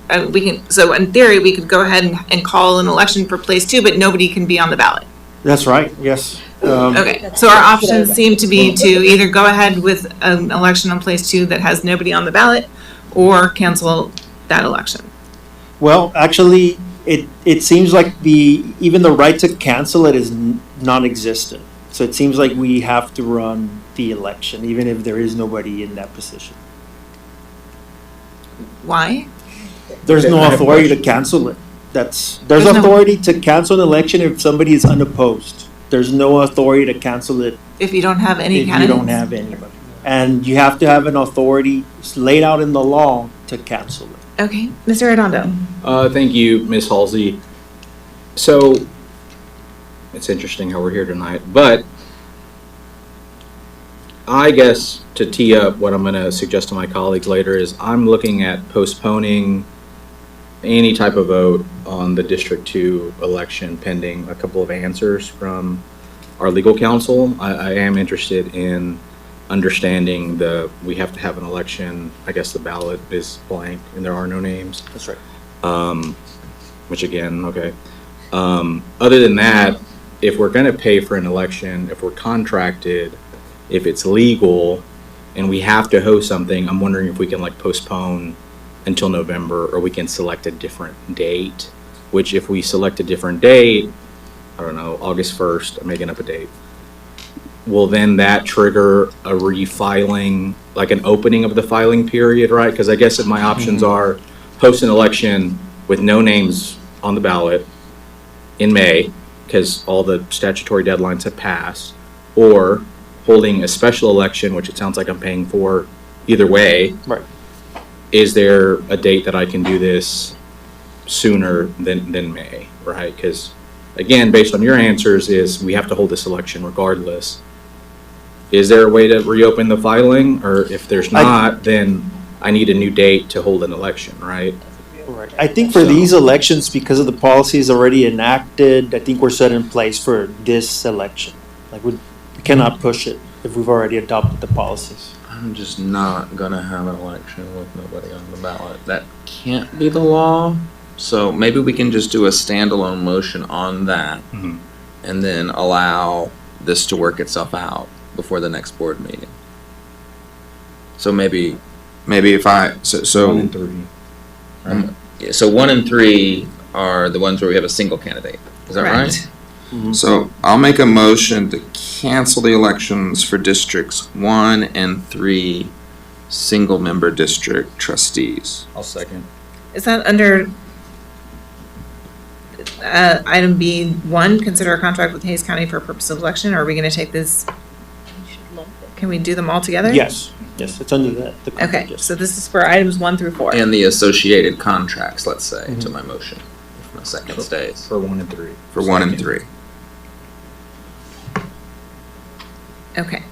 Speaker 4: so in theory, we could go ahead and call an election for place 2, but nobody can be on the ballot.
Speaker 6: That's right, yes.
Speaker 4: Okay, so our options seem to be to either go ahead with an election on place 2 that has nobody on the ballot or cancel that election.
Speaker 6: Well, actually, it seems like even the right to cancel it is non-existent. So it seems like we have to run the election, even if there is nobody in that position.
Speaker 4: Why?
Speaker 6: There's no authority to cancel it. There's authority to cancel an election if somebody is unopposed. There's no authority to cancel it
Speaker 4: If you don't have any
Speaker 6: if you
Speaker 4: candidates?
Speaker 6: don't have anybody. And you have to have an authority laid out in the law to cancel it.
Speaker 4: Okay, Mr. Redondo.
Speaker 1: Thank you, Ms. Halsey. So, it's interesting how we're here tonight, but I guess to tee up what I'm going to suggest to my colleagues later is I'm looking at postponing any type of vote on the District 2 election pending a couple of answers from our legal counsel. I am interested in understanding we have to have an election. I guess the ballot is blank and there are no names.
Speaker 6: That's right.
Speaker 1: Which again, okay. Other than that, if we're going to pay for an election, if we're contracted, if it's legal, and we have to host something, I'm wondering if we can postpone until November, or we can select a different date, which if we select a different date, I don't know, August 1st, I'm making up a date, will then that trigger a refiling, like an opening of the filing period, right? Because I guess if my options are host an election with no names on the ballot in May, because all the statutory deadlines have passed, or holding a special election, which it sounds like I'm paying for either way.
Speaker 6: Right.
Speaker 1: Is there a date that I can do this sooner than May, right? Because again, based on your answers, is we have to hold this election regardless. Is there a way to reopen the filing? Or if there's not, then I need a new date to hold an election, right?
Speaker 6: Right. I think for these elections, because of the policies already enacted, I think we're set in place for this election. We cannot push it if we've already adopted the policies.
Speaker 18: I'm just not gonna have an election with nobody on the ballot. That can't be the law. So maybe we can just do a standalone motion on that and then allow this to work itself out before the next board meeting. So maybe if so
Speaker 1: 1 and 3. Right?
Speaker 18: So 1 and 3 are the ones where we have a single candidate. Is that right? So I'll make a motion to cancel the elections for districts 1 and 3 single member district trustees.
Speaker 1: I'll second.
Speaker 4: Is that under item B1, consider a contract with Hayes County for purpose of election, or are we going to take this? Can we do them all together?
Speaker 6: Yes, it's under the contract,
Speaker 4: Okay,
Speaker 6: yes.
Speaker 4: so this is for items 1 through 4.
Speaker 18: And the associated contracts, let's say, to my motion, if my second stays.
Speaker 1: For 1 and 3.
Speaker 18: For 1 and 3.
Speaker 4: Okay.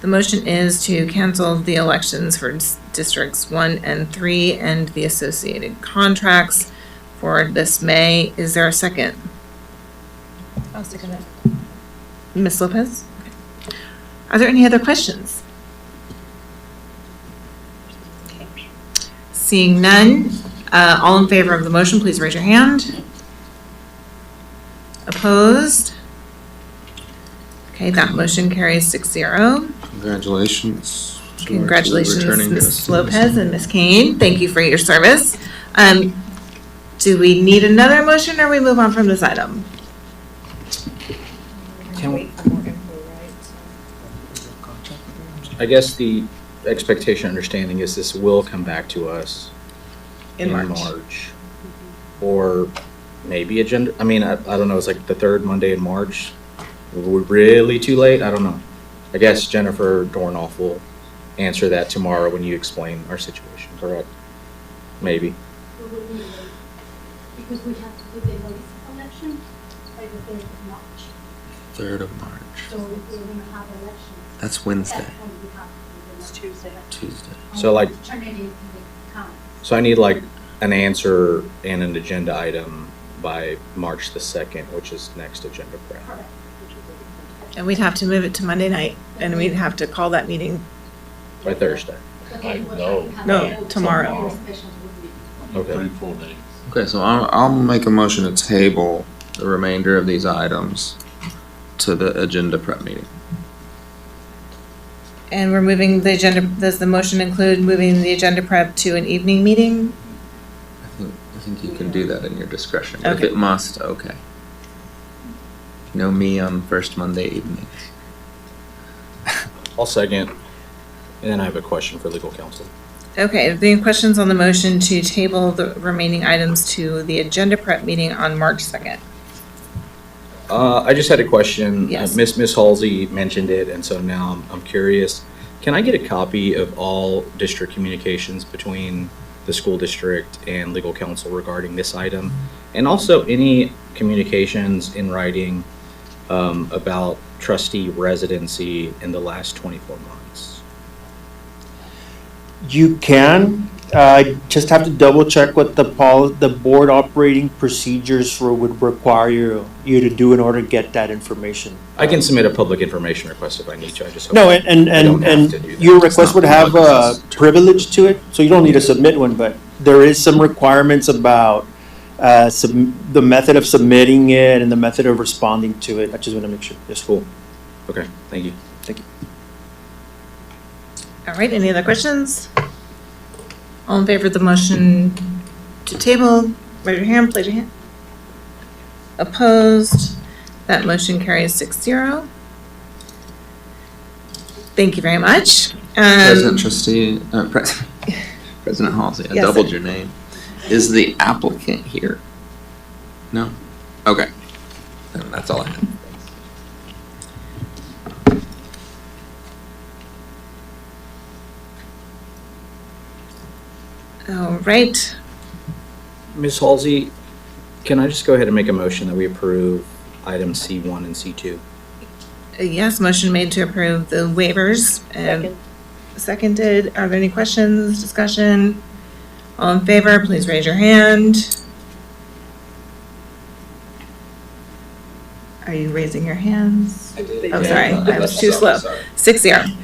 Speaker 4: The motion is to cancel the elections for districts 1 and 3 and the associated contracts for this May. Is there a second?
Speaker 13: I'll second it.
Speaker 4: Ms. Lopez? Okay. Are there any other questions? Seeing none, all in favor of the motion, please raise your hand. Opposed? Okay, that motion carries 6-0.
Speaker 18: Congratulations. to our two
Speaker 4: Congratulations,
Speaker 18: returning
Speaker 4: Ms.
Speaker 18: trustees.
Speaker 4: Lopez and Ms. Kane. Thank you for your service. Do we need another motion or we move on from this item?
Speaker 1: Can we? I guess the expectation, understanding is this will come back to us
Speaker 4: In March.
Speaker 1: Or maybe agenda, I mean, I don't know, it's like the third Monday in March. We're really too late? I don't know. I guess Jennifer Dornoff will answer that tomorrow when you explain our situation, correct? Maybe.
Speaker 8: Because we have to do the notice of election by the 3rd of March.
Speaker 18: 3rd of March.
Speaker 8: So we're gonna have elections.
Speaker 18: That's Wednesday.
Speaker 8: That's when we have to do the Tuesday.
Speaker 18: Tuesday.
Speaker 1: So like,
Speaker 8: Turn it in the count.
Speaker 1: so I need like an answer and an agenda item by March the 2nd, which is next agenda prep.
Speaker 8: Correct.
Speaker 4: And we'd have to move it to Monday night and we'd have to call that meeting.
Speaker 1: By Thursday.
Speaker 4: No, tomorrow.
Speaker 1: Okay.
Speaker 18: Okay, so I'll make a motion to table the remainder of these items to the agenda prep meeting.
Speaker 4: And we're moving the agenda, does the motion include moving the agenda prep to an evening meeting?
Speaker 18: I think you can do that in your discretion. But if
Speaker 4: Okay.
Speaker 18: it must, okay. You know me on first Monday evening.
Speaker 1: I'll second. And then I have a question for legal counsel.
Speaker 4: Okay, are there any questions on the motion to table the remaining items to the agenda prep meeting on March 2nd?
Speaker 1: I just had a question.
Speaker 4: Yes.
Speaker 1: Miss Halsey mentioned it, and so now I'm curious. Can I get a copy of all district communications between the school district and legal counsel regarding this item? And also any communications in writing about trustee residency in the last 24 months?
Speaker 6: You can, just have to double check what the board operating procedures would require you to do in order to get that information.
Speaker 1: I can submit a public information request if I need to. I just hope
Speaker 6: No,
Speaker 1: I don't have to do that.
Speaker 6: your
Speaker 1: It's
Speaker 6: request
Speaker 1: not
Speaker 6: would have
Speaker 1: public.
Speaker 6: a privilege to it, so you don't need to submit one, but there is some requirements about the method of submitting it and the method of responding to it. I just want to make sure. Yes,
Speaker 1: cool. Okay, thank you.
Speaker 6: Thank you.
Speaker 4: All right, any other questions? All in favor of the motion to table, raise your hand, place your hand. Opposed? That motion carries 6-0. Thank you very much.
Speaker 18: President President Halsey, I
Speaker 4: Yes,
Speaker 18: doubled
Speaker 4: sir.
Speaker 18: your name. Is the applicant here? No? Okay. Then that's all I have.
Speaker 4: All right,
Speaker 1: Ms. Halsey, can I just go ahead and make a motion that we approve items C1 and C2?
Speaker 4: yes, motion made to approve the waivers. And seconded. Are there any questions, discussion? All in favor, please raise your hand. Are you raising your hands?
Speaker 18: I did.
Speaker 4: Oh, sorry, I was too slow. 6-0.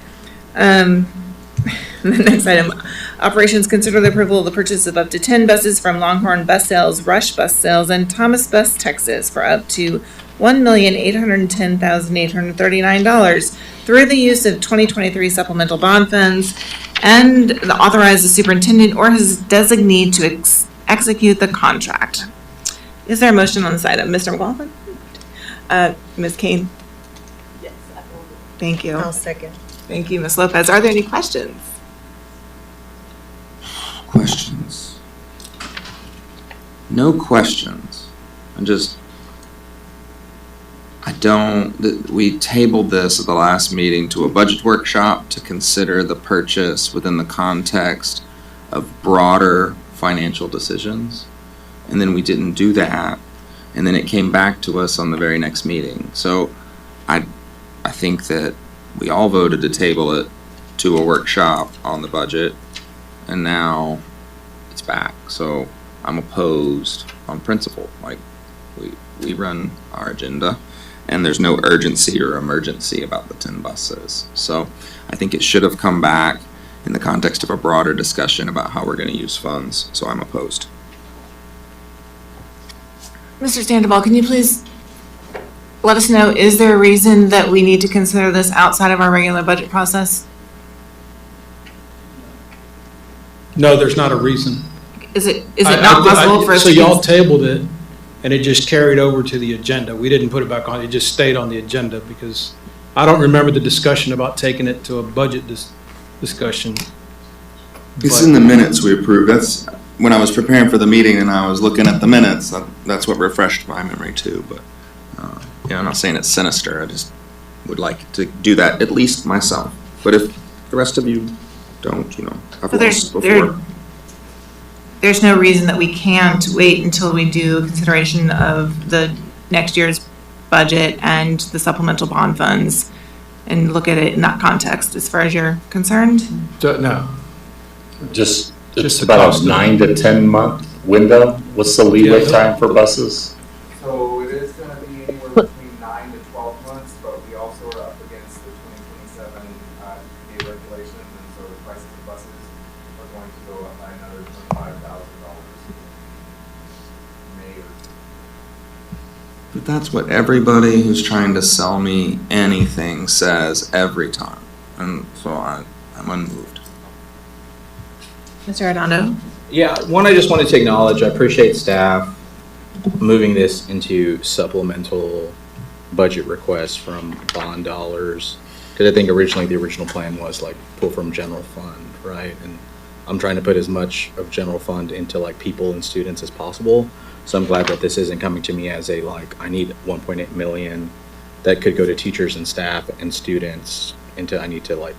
Speaker 4: The next item, operations, consider the approval of the purchase of up to 10 buses from Longhorn Bus Sales, Rush Bus Sales, and Thomas Bus Texas for up to $1,810,839 through the use of 2023 supplemental bond funds, and authorize the superintendent or his designee to execute the contract. Is there a motion on this item? Mr. McLaughlin? Ms. Kane?
Speaker 13: Yes.
Speaker 4: Thank you.
Speaker 13: I'll second.
Speaker 4: Thank you, Ms. Lopez. Are there any questions?
Speaker 18: Questions? No questions. We tabled this at the last meeting to a budget workshop to consider the purchase within the context of broader financial decisions. And then we didn't do that. And then it came back to us on the very next meeting. So I think that we all voted to table it to a workshop on the budget, and now it's back. So I'm opposed on principle. Like, we run our agenda, and there's no urgency or emergency about the 10 buses. So I think it should have come back in the context of a broader discussion about how we're going to use funds. So I'm opposed.
Speaker 4: Mr. Sandoval, can you please let us know, is there a reason that we need to consider this outside of our regular budget process?
Speaker 17: No, there's not a reason.
Speaker 4: Is it not possible for us
Speaker 17: So
Speaker 4: to?
Speaker 17: y'all tabled it, and it just carried over to the agenda. We didn't put it back on, it just stayed on the agenda, because I don't remember the discussion about taking it to a budget discussion.
Speaker 18: It's
Speaker 17: But-
Speaker 18: in the minutes we approved. That's when I was preparing for the meeting and I was looking at the minutes. That's what refreshed my memory too. But I'm not saying it's sinister. I just would like to do that at least myself. But if the rest of you don't, I've
Speaker 4: So
Speaker 18: lost before.
Speaker 4: There's no reason that we can't wait until we do consideration of the next year's budget and the supplemental bond funds and look at it in that context as far as you're concerned?
Speaker 17: No.
Speaker 11: Just,
Speaker 17: Just
Speaker 11: it's
Speaker 17: the
Speaker 11: about
Speaker 17: cost
Speaker 11: a
Speaker 17: of-
Speaker 11: 9 to 10 month window. What's the leeway
Speaker 17: Yeah.
Speaker 11: time for buses?
Speaker 5: So it is gonna be anywhere between 9 to 12 months, but we also are up against the 2027 EPA regulations, and so the prices of buses are going to go up by another $25,000. May or
Speaker 18: But that's what everybody who's trying to sell me anything says every time. And so I'm unmoved.
Speaker 4: Mr. Arredondo?
Speaker 1: Yeah, one, I just wanted to acknowledge, I appreciate staff moving this into supplemental budget requests from bond dollars. Because I think originally the original plan was like pull from general fund, right? And I'm trying to put as much of general fund into like people and students as possible. So I'm glad that this isn't coming to me as a like, I need 1.8 million that could go to teachers and staff and students into, I need to like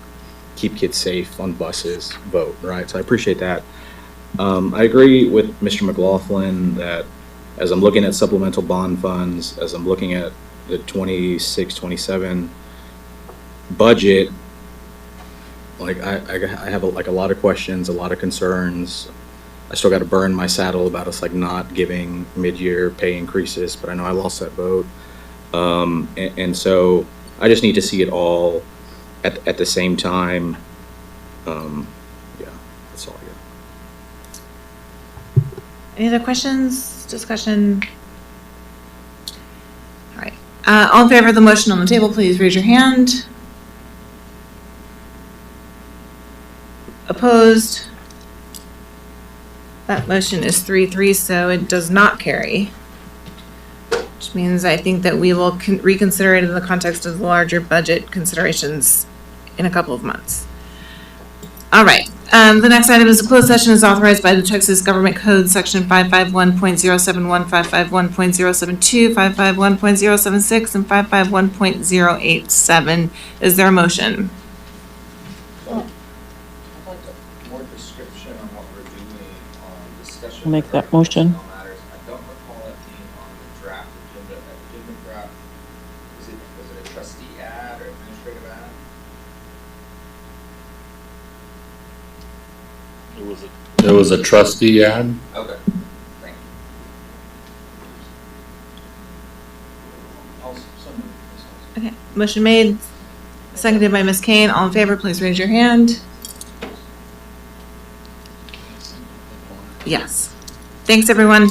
Speaker 1: keep kids safe on buses, vote, right? So I appreciate that. I agree with Mr. McLaughlin that as I'm looking at supplemental bond funds, as I'm looking at the 26, 27 budget, like I have a lot of questions, a lot of concerns. I still got to burn my saddle about us like not giving mid-year pay increases, but I know I lost that vote. And so I just need to see it all at the same time. Yeah, that's all I got.
Speaker 4: Any other questions, discussion? All right. All in favor of the motion on the table, please raise your hand. Opposed? That motion is 3-3, so it does not carry. Which means I think that we will reconsider it in the context of the larger budget considerations in a couple of months. All right. The next item is a closed session is authorized by the Texas Government Code, Section 551.071, 551.072, 551.076, and 551.087. Is there a motion?
Speaker 5: more description on what we're doing on discussion.
Speaker 20: I'll make that motion.
Speaker 5: Matters. I don't recall it being on the draft agenda. Agenda draft, was it a trustee ad or administrative ad?
Speaker 11: It was a trustee ad.
Speaker 5: Okay, thank you.
Speaker 4: Okay. Motion made, seconded by Ms. Kane. All in favor, please raise your hand. Yes. Thanks, everyone.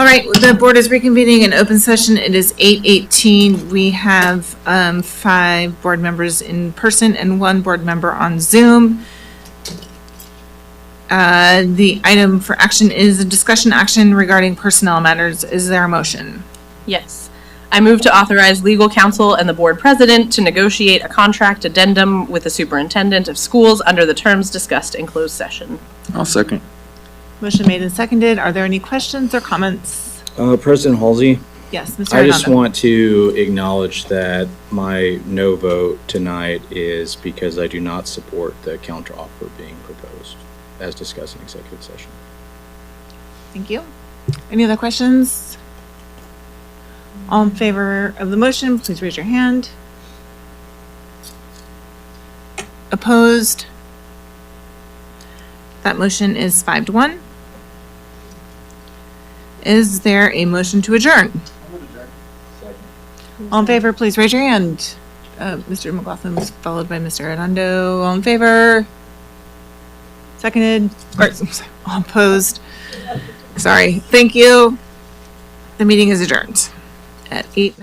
Speaker 4: right, the board is reconvening in open session. It is 8:18. We have 5 board members in person and 1 board member on Zoom. The item for action is a discussion action regarding personnel matters. Is there a motion?
Speaker 16: Yes. I move to authorize legal counsel and the board president to negotiate a contract addendum with the superintendent of schools under the terms discussed in closed session.
Speaker 18: I'll second.
Speaker 4: Motion made and seconded. Are there any questions or comments?
Speaker 1: President Halsey,
Speaker 4: Yes, Mr.
Speaker 1: I just
Speaker 4: Arredondo.
Speaker 1: want to acknowledge that my no vote tonight is because I do not support the counteroffer being proposed as discussed in executive session.
Speaker 4: Thank you. Any other questions? All in favor of the motion, please raise your hand. Opposed? That motion is 5-1. Is there a motion to adjourn? All in favor, please raise your hand. Mr. McLaughlin was followed by Mr. Arredondo. All in favor? Seconded, or, all opposed? Sorry, thank you. The meeting is adjourned at 8.